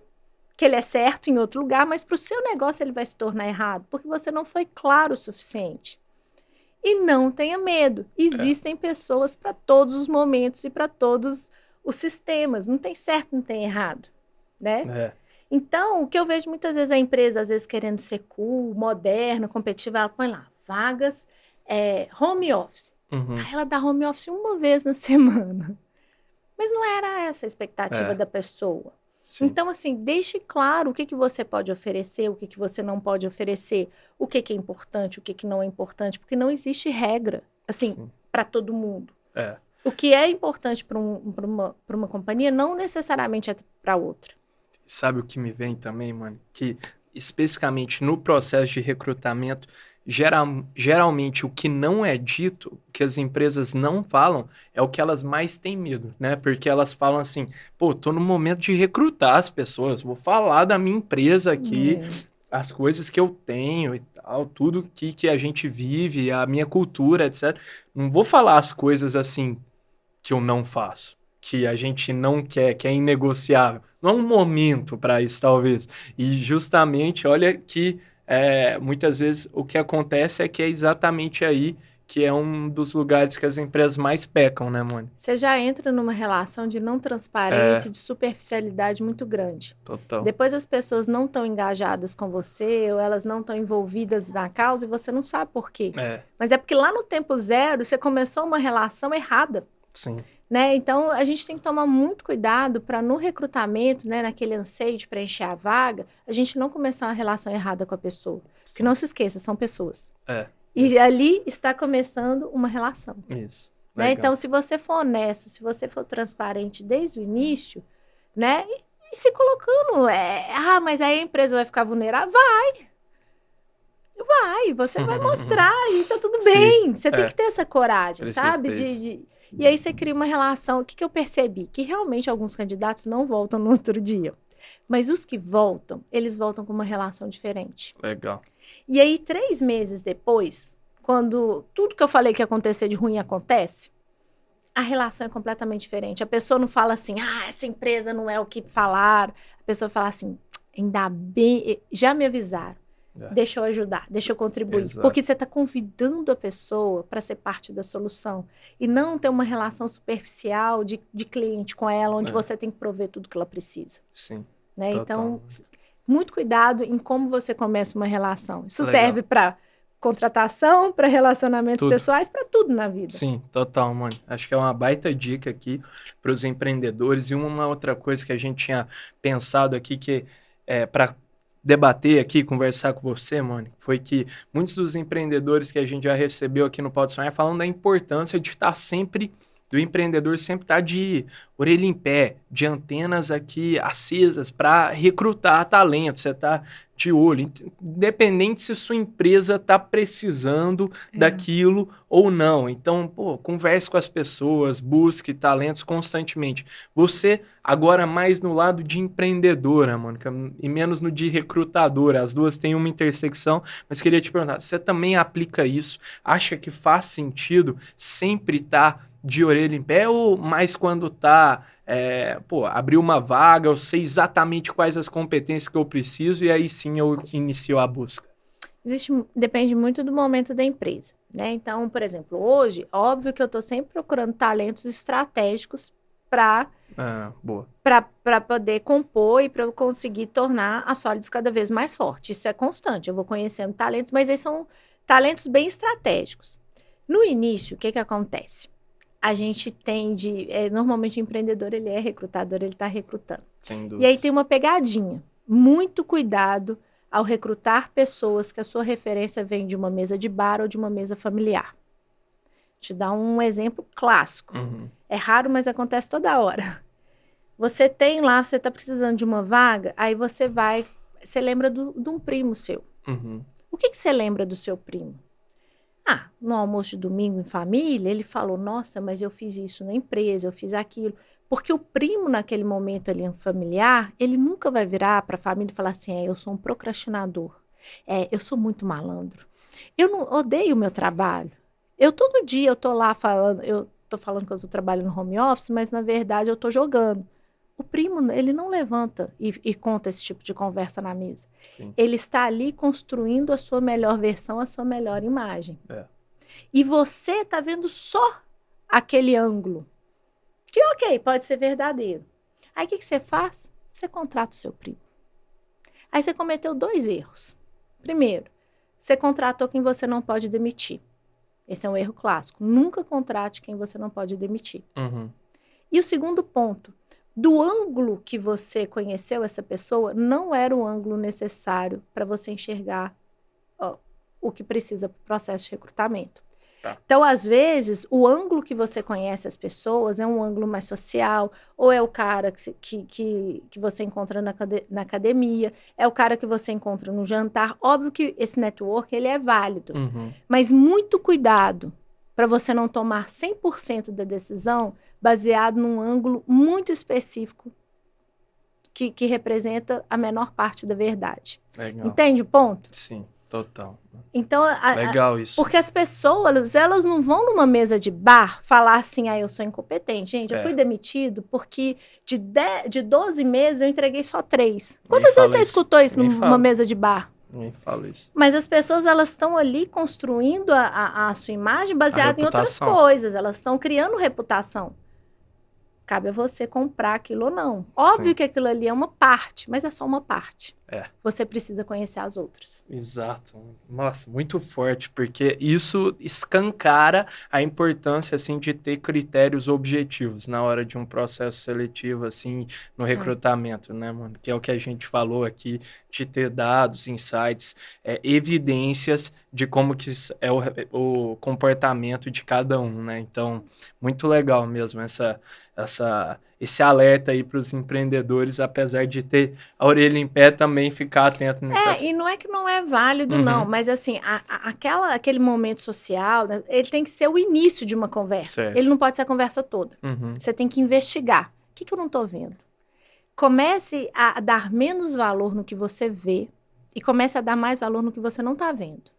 Que ele é certo em outro lugar, mas para o seu negócio ele vai se tornar errado, porque você não foi claro o suficiente. E não tenha medo. Existem pessoas para todos os momentos e para todos os sistemas. Não tem certo, não tem errado, né? É. Então, o que eu vejo muitas vezes a empresa, às vezes querendo ser cool, moderna, competitiva, ela põe lá, vagas, home office. Uhum. Aí ela dá home office uma vez na semana. Mas não era essa a expectativa da pessoa. Sim. Então, assim, deixe claro o que você pode oferecer, o que você não pode oferecer, o que é importante, o que não é importante, porque não existe regra, assim, Sim. para todo mundo. É. O que é importante para uma companhia não necessariamente é para outra. Sabe o que me vem também, mano? Que especificamente no processo de recrutamento, geralmente o que não é dito, o que as empresas não falam, é o que elas mais têm medo, né? Porque elas falam assim, pô, tô no momento de recrutar as pessoas, vou falar da minha empresa aqui, as coisas que eu tenho e tal, tudo que a gente vive, a minha cultura, etc. Não vou falar as coisas assim que eu não faço, que a gente não quer, que é inegociável. Não é um momento para isso, talvez. E justamente, olha que muitas vezes o que acontece é que é exatamente aí que é um dos lugares que as empresas mais pecam, né, Mônica? Você já entra numa relação de não transparência, de superficialidade muito grande. Total. Depois as pessoas não estão engajadas com você, ou elas não estão envolvidas na causa, e você não sabe por quê. Mas é porque lá no tempo zero, você começou uma relação errada. Sim. Né? Então, a gente tem que tomar muito cuidado para no recrutamento, né, naquele anseio de preencher a vaga, a gente não começar uma relação errada com a pessoa. Porque não se esqueça, são pessoas. E ali está começando uma relação. Isso. Né? Então, se você for honesto, se você for transparente desde o início, né, e se colocando, mas aí a empresa vai ficar vulnerável? Vai, você vai mostrar e tá tudo bem. Você tem que ter essa coragem, sabe? E aí você cria uma relação. O que eu percebi? Que realmente alguns candidatos não voltam no outro dia. Mas os que voltam, eles voltam com uma relação diferente. Legal. E aí, 3 meses depois, quando tudo que eu falei que ia acontecer de ruim acontece, a relação é completamente diferente. A pessoa não fala assim, essa empresa não é o que falaram. A pessoa fala assim, ainda bem, já me avisaram. Deixa eu ajudar, deixa eu contribuir. Exato. Porque você está convidando a pessoa para ser parte da solução. E não ter uma relação superficial de cliente com ela, onde você tem que prover tudo que ela precisa. Sim. Né? Total. Então, muito cuidado em como você começa uma relação. Isso Legal. serve para contratação, para relacionamentos Tudo. pessoais, para tudo na vida. Sim, total, mano. Acho que é uma baita dica aqui para os empreendedores. E uma outra coisa que a gente tinha pensado aqui, que para debater aqui, conversar com você, Mônica, foi que muitos dos empreendedores que a gente já recebeu aqui no Pode Sonhar falam da importância de estar sempre, do empreendedor sempre estar de orelha em pé, de antenas aqui acesas para recrutar talento, você tá de olho, independente se sua empresa tá precisando daquilo ou não. Então, converse com as pessoas, busque talentos constantemente. Você agora mais no lado de empreendedora, Mônica, e menos no de recrutadora. As duas têm uma intersecção, mas queria te perguntar, você também aplica isso? Acha que faz sentido sempre estar de orelha em pé ou mais quando tá, abrir uma vaga, eu sei exatamente quais as competências que eu preciso e aí sim eu inicio a busca? Depende muito do momento da empresa, né? Então, por exemplo, hoje, óbvio que eu estou sempre procurando talentos estratégicos para poder compor e para eu conseguir tornar a Sólidos cada vez mais forte. Isso é constante, eu vou conhecendo talentos, mas eles são talentos bem estratégicos. No início, o que acontece? A gente tende, normalmente o empreendedor, ele é recrutador, ele está recrutando. Sem dúvida. E aí tem uma pegadinha, muito cuidado ao recrutar pessoas que a sua referência vem de uma mesa de bar ou de uma mesa familiar. Vou te dar um exemplo clássico. Uhum. É raro, mas acontece toda hora. Você tem lá, você está precisando de uma vaga, aí você lembra de um primo seu. Uhum. O que você lembra do seu primo? No almoço de domingo em família, ele falou, nossa, mas eu fiz isso na empresa, eu fiz aquilo. Porque o primo, naquele momento ali familiar, ele nunca vai virar para a família e falar assim, eu sou um procrastinador, eu sou muito malandro, eu não odeio o meu trabalho. Todo dia eu tô lá falando, eu tô falando que eu tô trabalhando no home office, mas na verdade eu tô jogando. O primo, ele não levanta e conta esse tipo de conversa na mesa. Sim. Ele está ali construindo a sua melhor versão, a sua melhor imagem. E você está vendo só aquele ângulo. Que ok, pode ser verdadeiro. Aí o que você faz? Você contrata o seu primo. Aí você cometeu 2 erros. Primeiro, você contratou quem você não pode demitir. Esse é um erro clássico. Nunca contrate quem você não pode demitir. Uhum. E o segundo ponto, do ângulo que você conheceu essa pessoa, não era o ângulo necessário para você enxergar o que precisa para o processo de recrutamento. Tá. Então, às vezes, o ângulo que você conhece as pessoas é um ângulo mais social, ou é o cara que você encontra na academia, é o cara que você encontra no jantar. Óbvio que esse network ele é válido, mas muito cuidado para você não tomar 100% da decisão baseado num ângulo muito específico que representa a menor parte da verdade. Legal. Entende o ponto? Sim, total. Então, legal isso. Porque as pessoas, elas não vão numa mesa de bar falar assim, eu sou incompetente. Gente, eu fui demitido porque de 12 meses eu entreguei só 3. Quantas vezes você escutou isso numa mesa de bar? Nem falo isso. Mas as pessoas, elas estão ali construindo a sua imagem baseada em outras coisas. Elas estão criando reputação. Cabe a você comprar aquilo ou não. Óbvio que aquilo ali é uma parte, mas é só uma parte. Você precisa conhecer as outras. Exato. Nossa, muito forte, porque isso escancara a importância, assim, de ter critérios objetivos na hora de um processo seletivo, assim, no recrutamento, né, mano? Que é o que a gente falou aqui, de ter dados, insights, evidências de como que é o comportamento de cada um, né? Então, muito legal mesmo esse alerta aí para os empreendedores, apesar de ter a orelha em pé, também ficar atento nesse aspecto. E não é que não é válido, não, mas assim, aquele momento social, né, ele tem que ser o início de uma conversa. Certo. Ele não pode ser a conversa toda. Você tem que investigar. O que eu não estou vendo? Comece a dar menos valor no que você vê e comece a dar mais valor no que você não está vendo.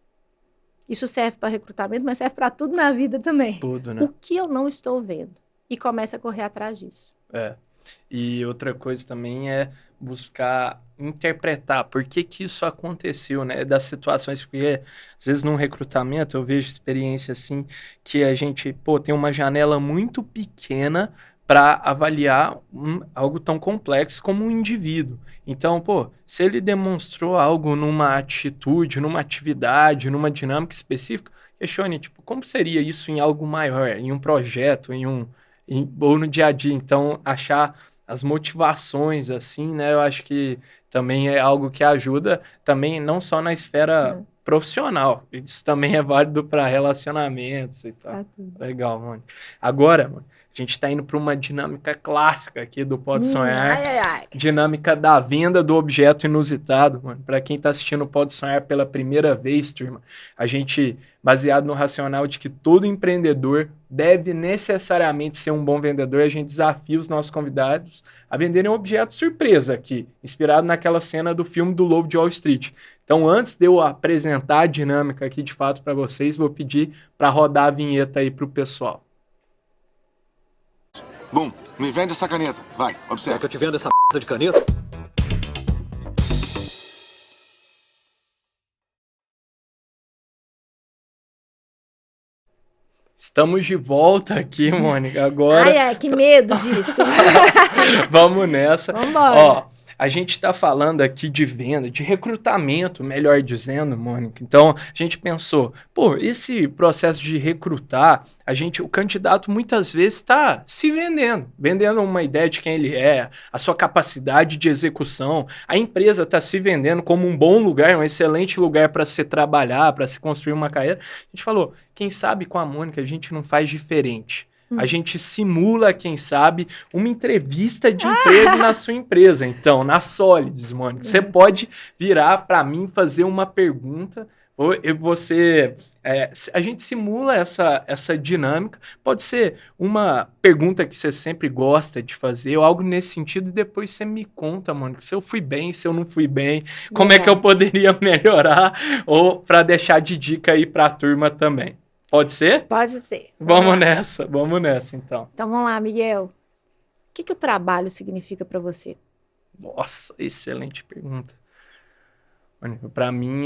Isso serve para recrutamento, mas serve para tudo na vida também. Tudo, né? O que eu não estou vendo? E comece a correr atrás disso. E outra coisa também é buscar interpretar por que isso aconteceu, né? Das situações, porque às vezes num recrutamento eu vejo experiência assim, que a gente, tem uma janela muito pequena para avaliar algo tão complexo como um indivíduo. Então, se ele demonstrou algo numa atitude, numa atividade, numa dinâmica específica, questione, como seria isso em algo maior, em um projeto, ou no dia a dia. Então, achar as motivações, assim, né? Eu acho que também é algo que ajuda também, não só na esfera profissional. Isso também é válido para relacionamentos e tal. Legal, mano. Agora, mano, a gente está indo para uma dinâmica clássica aqui do Pode Sonhar. Dinâmica da venda do objeto inusitado, mano. Para quem está assistindo o Pode Sonhar pela primeira vez, turma, a gente, baseado no racional de que todo empreendedor deve necessariamente ser um bom vendedor, a gente desafia os nossos convidados a venderem um objeto surpresa aqui, inspirado naquela cena do filme do Lobo de Wall Street. Então, antes de eu apresentar a dinâmica aqui de fato para vocês, vou pedir para rodar a vinheta aí para o pessoal. Bom, me vende essa caneta. Vai, observa. Quer que eu te venda essa p*** de caneta? Estamos de volta aqui, Mônica, agora... que medo disso. Vamos nessa. Vambora. A gente está falando aqui de venda, de recrutamento, melhor dizendo, Mônica. Então, a gente pensou, esse processo de recrutar, o candidato muitas vezes está se vendendo uma ideia de quem ele é, a sua capacidade de execução. A empresa está se vendendo como um bom lugar, um excelente lugar para se trabalhar, para se construir uma carreira. A gente falou, quem sabe com a Mônica a gente não faz diferente. A gente simula, quem sabe, uma entrevista de emprego na sua empresa. Então, na Solids, Mônica, você pode virar para mim, fazer uma pergunta, A gente simula essa dinâmica. Pode ser uma pergunta que você sempre gosta de fazer, ou algo nesse sentido, e depois você me conta, mano, se eu fui bem, se eu não fui bem, como é que eu poderia melhorar, ou para deixar de dica aí para a turma também. Pode ser? Pode ser. Vamos nessa, então. Então vamos lá, Miguel. O que o trabalho significa para você? Nossa, excelente pergunta. Para mim,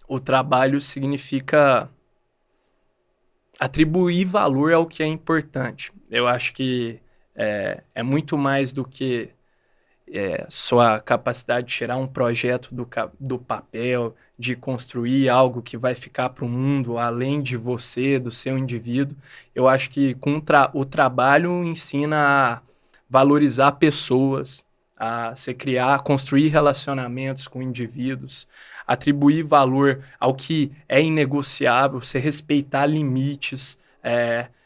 o trabalho significa atribuir valor ao que é importante. Eu acho que é muito mais do que sua capacidade de tirar um projeto do papel, de construir algo que vai ficar para o mundo, além de você, do seu indivíduo. Eu acho que o trabalho ensina a valorizar pessoas, a se construir relacionamentos com indivíduos, atribuir valor ao que é inegociável, se respeitar limites,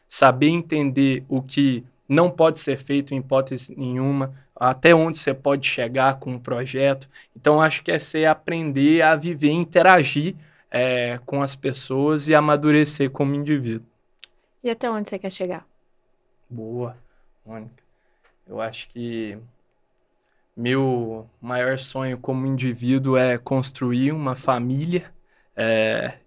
saber entender o que não pode ser feito em hipótese nenhuma, até onde você pode chegar com um projeto. Então, acho que é você aprender a viver, interagir com as pessoas e amadurecer como indivíduo. E até onde você quer chegar? Boa, Mônica. Eu acho que meu maior sonho como indivíduo é construir uma família.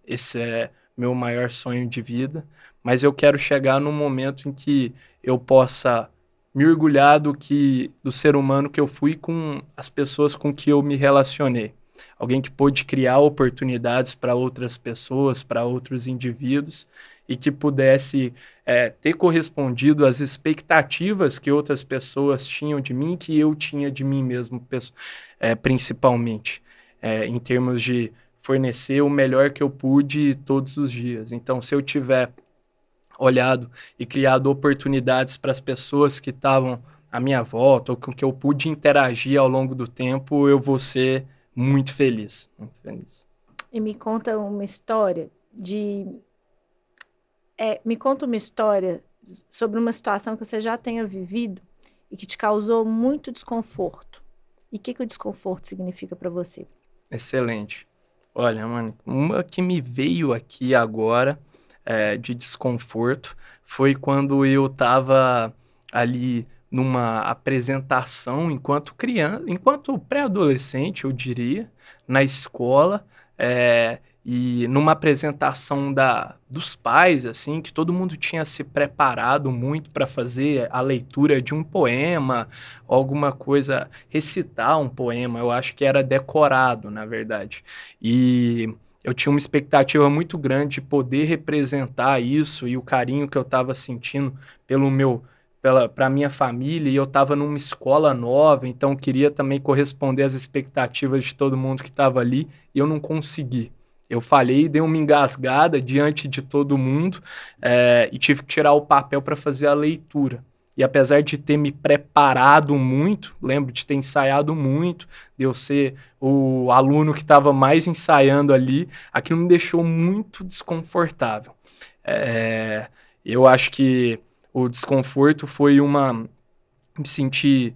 Esse é meu maior sonho de vida. Mas eu quero chegar num momento em que eu possa me orgulhar do ser humano que eu fui com as pessoas com que eu me relacionei. Alguém que pôde criar oportunidades para outras pessoas, para outros indivíduos, e que pudesse ter correspondido às expectativas que outras pessoas tinham de mim, que eu tinha de mim mesmo, principalmente, em termos de fornecer o melhor que eu pude todos os dias. Então, se eu tiver olhado e criado oportunidades para as pessoas que estavam à minha volta, ou com que eu pude interagir ao longo do tempo, eu vou ser muito feliz, muito feliz. E me conta uma história sobre uma situação que você já tenha vivido e que te causou muito desconforto. E o que o desconforto significa para você? Excelente. Olha, mano, uma que me veio aqui agora de desconforto foi quando eu estava ali numa apresentação enquanto criança, enquanto pré-adolescente, eu diria, na escola, e numa apresentação dos pais, assim, que todo mundo tinha se preparado muito para fazer a leitura de um poema, alguma coisa, recitar um poema, eu acho que era decorado, na verdade. E eu tinha uma expectativa muito grande de poder representar isso e o carinho que eu estava sentindo para minha família, e eu estava numa escola nova, então queria também corresponder às expectativas de todo mundo que estava ali, e eu não consegui. Eu falhei, dei uma engasgada diante de todo mundo e tive que tirar o papel para fazer a leitura. E apesar de ter me preparado muito, lembro de ter ensaiado muito, de eu ser o aluno que estava mais ensaiando ali, aquilo me deixou muito desconfortável. Eu acho que o desconforto foi me sentir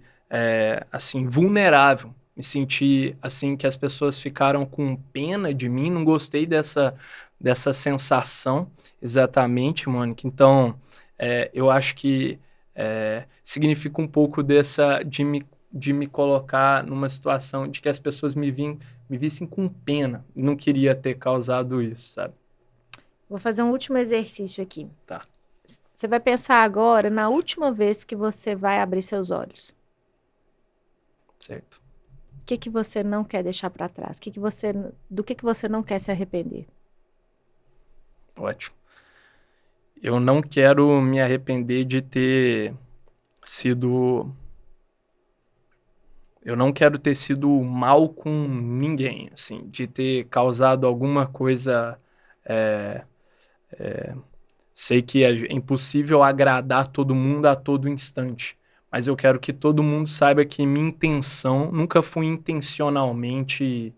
assim, vulnerável. Me senti assim que as pessoas ficaram com pena de mim, não gostei dessa sensação exatamente, Mônica. Então, eu acho que significa um pouco de me colocar numa situação de que as pessoas me vissem com pena. Não queria ter causado isso, sabe? Vou fazer um último exercício aqui. Tá. Você vai pensar agora na última vez que você vai abrir seus olhos. Certo. O que você não quer deixar para trás? Do que você não quer se arrepender? Ótimo. Eu não quero me arrepender de ter sido... Eu não quero ter sido mal com ninguém, assim, de ter causado alguma coisa... sei que é impossível agradar todo mundo a todo instante, mas eu quero que todo mundo saiba que minha intenção nunca foi intencionalmente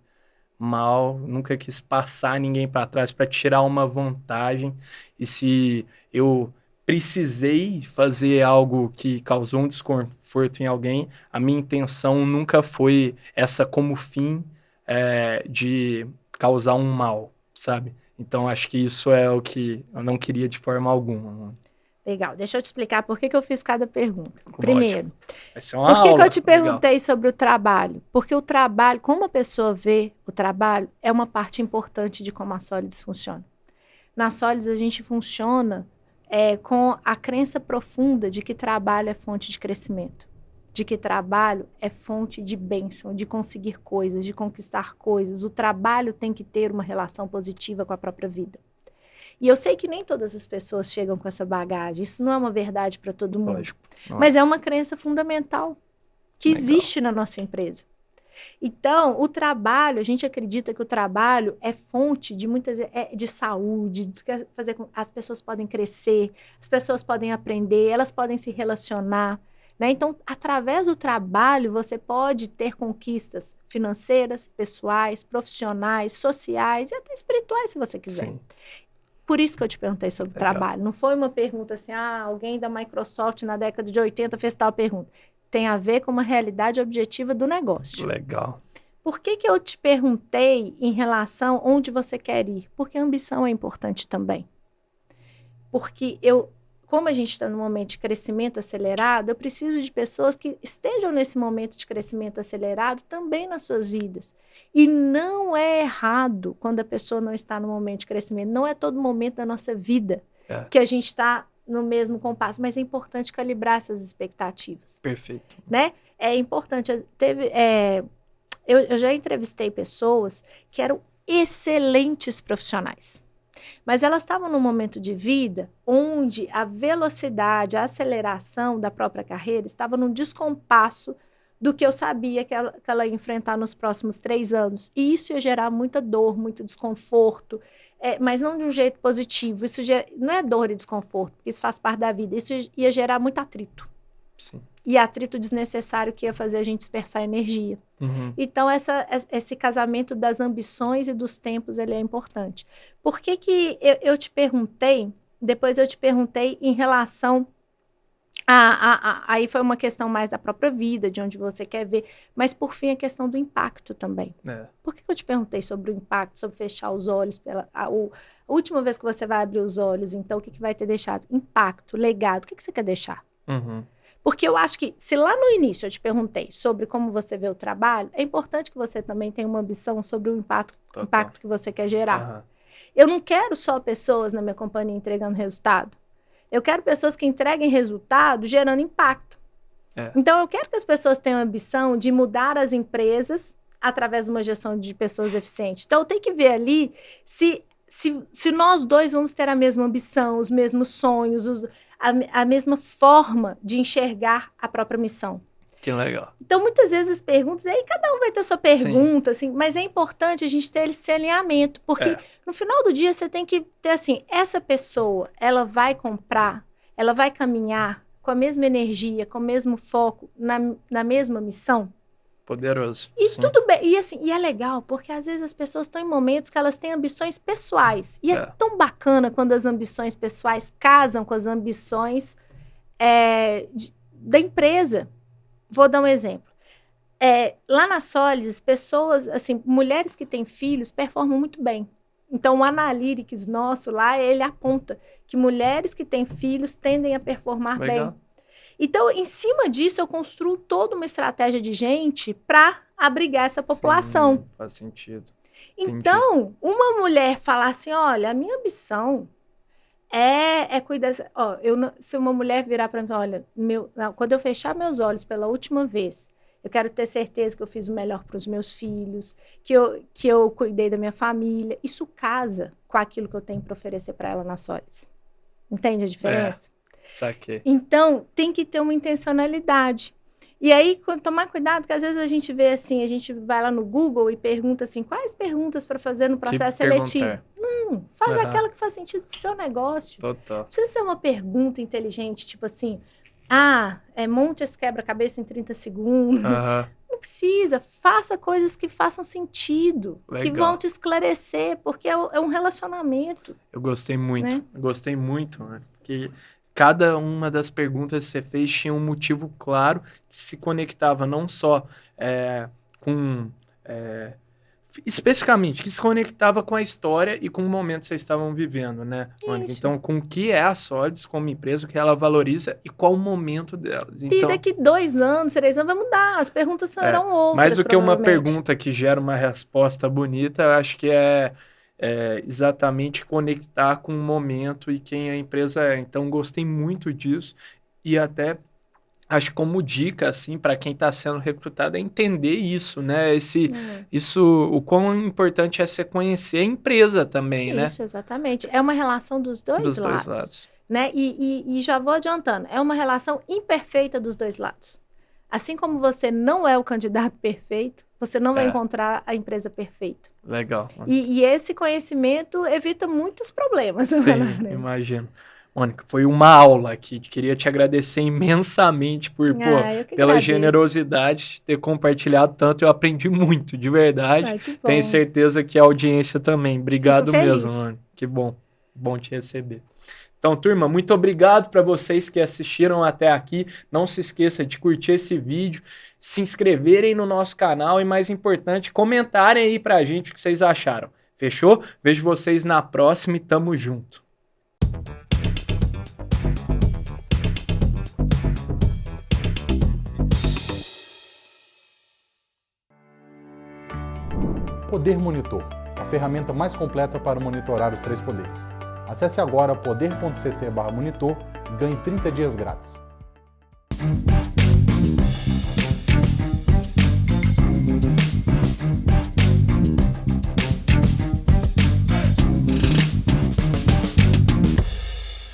mal, nunca quis passar ninguém para trás para tirar uma vantagem. E se eu precisei fazer algo que causou um desconforto em alguém, a minha intenção nunca foi essa como fim de causar um mal, sabe? Então, acho que isso é o que eu não queria de forma alguma. Legal, deixa eu te explicar por que eu fiz cada pergunta. Lógico. Primeiro, Vai ser uma por que aula. eu te perguntei sobre o trabalho? Porque o trabalho, como a pessoa vê o trabalho, é uma parte importante de como a Solids funciona. Na Solids, a gente funciona com a crença profunda de que trabalho é fonte de crescimento, de que trabalho é fonte de bênção, de conseguir coisas, de conquistar coisas. O trabalho tem que ter uma relação positiva com a própria vida. E eu sei que nem todas as pessoas chegam com essa bagagem. Isso não é uma verdade para todo mundo. Lógico. Mas é uma crença fundamental que Legal. existe na nossa empresa. Então, o trabalho, a gente acredita que o trabalho é fonte de muitas de saúde, de fazer com as pessoas podem crescer, as pessoas podem aprender, elas podem se relacionar, né? Então, através do trabalho, você pode ter conquistas financeiras, pessoais, profissionais, sociais e até espirituais, se você quiser. Sim. Por isso que eu te perguntei sobre Legal. trabalho. Não foi uma pergunta assim, alguém da Microsoft na década de 80 fez tal pergunta. Tem a ver com uma realidade objetiva do negócio. Legal. Por que eu te perguntei em relação a onde você quer ir? Porque a ambição é importante também. Porque como a gente está num momento de crescimento acelerado, eu preciso de pessoas que estejam nesse momento de crescimento acelerado também nas suas vidas. E não é errado quando a pessoa não está no momento de crescimento. Não é todo momento da nossa vida que a gente está no mesmo compasso, mas é importante calibrar essas expectativas. Perfeito. Né? É importante. Eu já entrevistei pessoas que eram excelentes profissionais, mas elas estavam num momento de vida onde a velocidade, a aceleração da própria carreira estava num descompasso do que eu sabia que ela ia enfrentar nos próximos 3 anos. E isso ia gerar muita dor, muito desconforto, mas não de um jeito positivo. Isso não é dor e desconforto, porque isso faz parte da vida. Isso ia gerar muito atrito. Sim. E atrito desnecessário que ia fazer a gente dispersar energia. Uhum. Então, esse casamento das ambições e dos tempos, ele é importante. Por que eu te perguntei, depois eu te perguntei em relação aí foi uma questão mais da própria vida, de onde você quer ver, mas por fim a questão do impacto também. Por que eu te perguntei sobre o impacto, sobre fechar os olhos? A última vez que você vai abrir os olhos, então o que vai ter deixado? Impacto, legado, o que você quer deixar? Uhum. Porque eu acho que, se lá no início eu te perguntei sobre como você vê o trabalho, é importante que você também tenha uma ambição sobre o impacto que você quer gerar. Uhum. Eu não quero só pessoas na minha companhia entregando resultado. Eu quero pessoas que entreguem resultado gerando impacto. Então, eu quero que as pessoas tenham a ambição de mudar as empresas através de uma gestão de pessoas eficiente. Então, eu tenho que ver ali se nós dois vamos ter a mesma ambição, os mesmos sonhos, a mesma forma de enxergar a própria missão. Que legal. Então, muitas vezes as perguntas, aí cada um vai ter sua pergunta, assim, mas é importante a gente ter esse alinhamento, porque no final do dia você tem que ter assim, essa pessoa, ela vai comprar, ela vai caminhar com a mesma energia, com o mesmo foco, na mesma missão. Poderoso. E sim. tudo bem, e assim, e é legal, porque às vezes as pessoas estão em momentos que elas têm ambições pessoais, e é tão bacana quando as ambições pessoais casam com as ambições da empresa. Vou dar um exemplo. Lá na Solids, pessoas, assim, mulheres que têm filhos performam muito bem. Então, o Analytics nosso lá, ele aponta que mulheres que têm filhos tendem a performar bem. Então, em cima disso, eu construo toda uma estratégia de gente para abrigar essa população. Sim, faz sentido. Então, uma mulher falar assim, olha, a minha ambição é cuidar... se uma mulher virar para mim, olha, quando eu fechar meus olhos pela última vez, eu quero ter certeza que eu fiz o melhor para os meus filhos, que eu cuidei da minha família. Isso casa com aquilo que eu tenho para oferecer para ela na Solids. Entende a diferença? Saquei. Então, tem que ter uma intencionalidade. E aí, tomar cuidado, que às vezes a gente vê assim, a gente vai lá no Google e pergunta assim, quais perguntas para fazer no processo seletivo? Não, faz aquela que faz sentido pro seu negócio. Total. Não precisa ser uma pergunta inteligente, tipo assim, monte esse quebra-cabeça em 30 segundos. Não precisa, faça coisas que façam sentido, que vão te esclarecer, porque é um relacionamento. Eu gostei muito, né? Porque cada uma das perguntas que você fez tinha um motivo claro que se conectava não só com especificamente, que se conectava com a história e com o momento que vocês estavam vivendo, né, Mônica? Isso. Então, com o que é a Solids como empresa, o que ela valoriza e qual o momento delas. E Então, daqui 2 anos, 3 anos, vai mudar. As perguntas serão outras, mais do que uma provavelmente. pergunta que gera uma resposta bonita, eu acho que é exatamente conectar com o momento e quem a empresa é. Então, gostei muito disso e até acho que como dica, assim, para quem está sendo recrutado é entender isso, né? O quão importante é você conhecer a empresa também, né? Isso, exatamente. É uma relação dos dois lados. Né? E já vou adiantando, é uma relação imperfeita dos dois lados. Assim como você não é o candidato perfeito, você não vai encontrar a empresa perfeita. Legal. E esse conhecimento evita muitos problemas. Sim, imagino. Mônica, foi uma aula aqui. Queria te agradecer imensamente pela generosidade de ter compartilhado tanto. Eu aprendi muito, de verdade. Tenho certeza que a audiência também. Obrigado mesmo, Mônica. Que bom. Bom te receber. Então, turma, muito obrigado para vocês que assistiram até aqui. Não se esqueça de curtir esse vídeo, se inscreverem no nosso canal e, mais importante, comentarem aí pra gente o que vocês acharam. Fechou? Vejo vocês na próxima e tamo junto. Poder Monitor, a ferramenta mais completa para monitorar os 3 poderes. Acesse agora poder.cc/monitor e ganhe 30 dias grátis.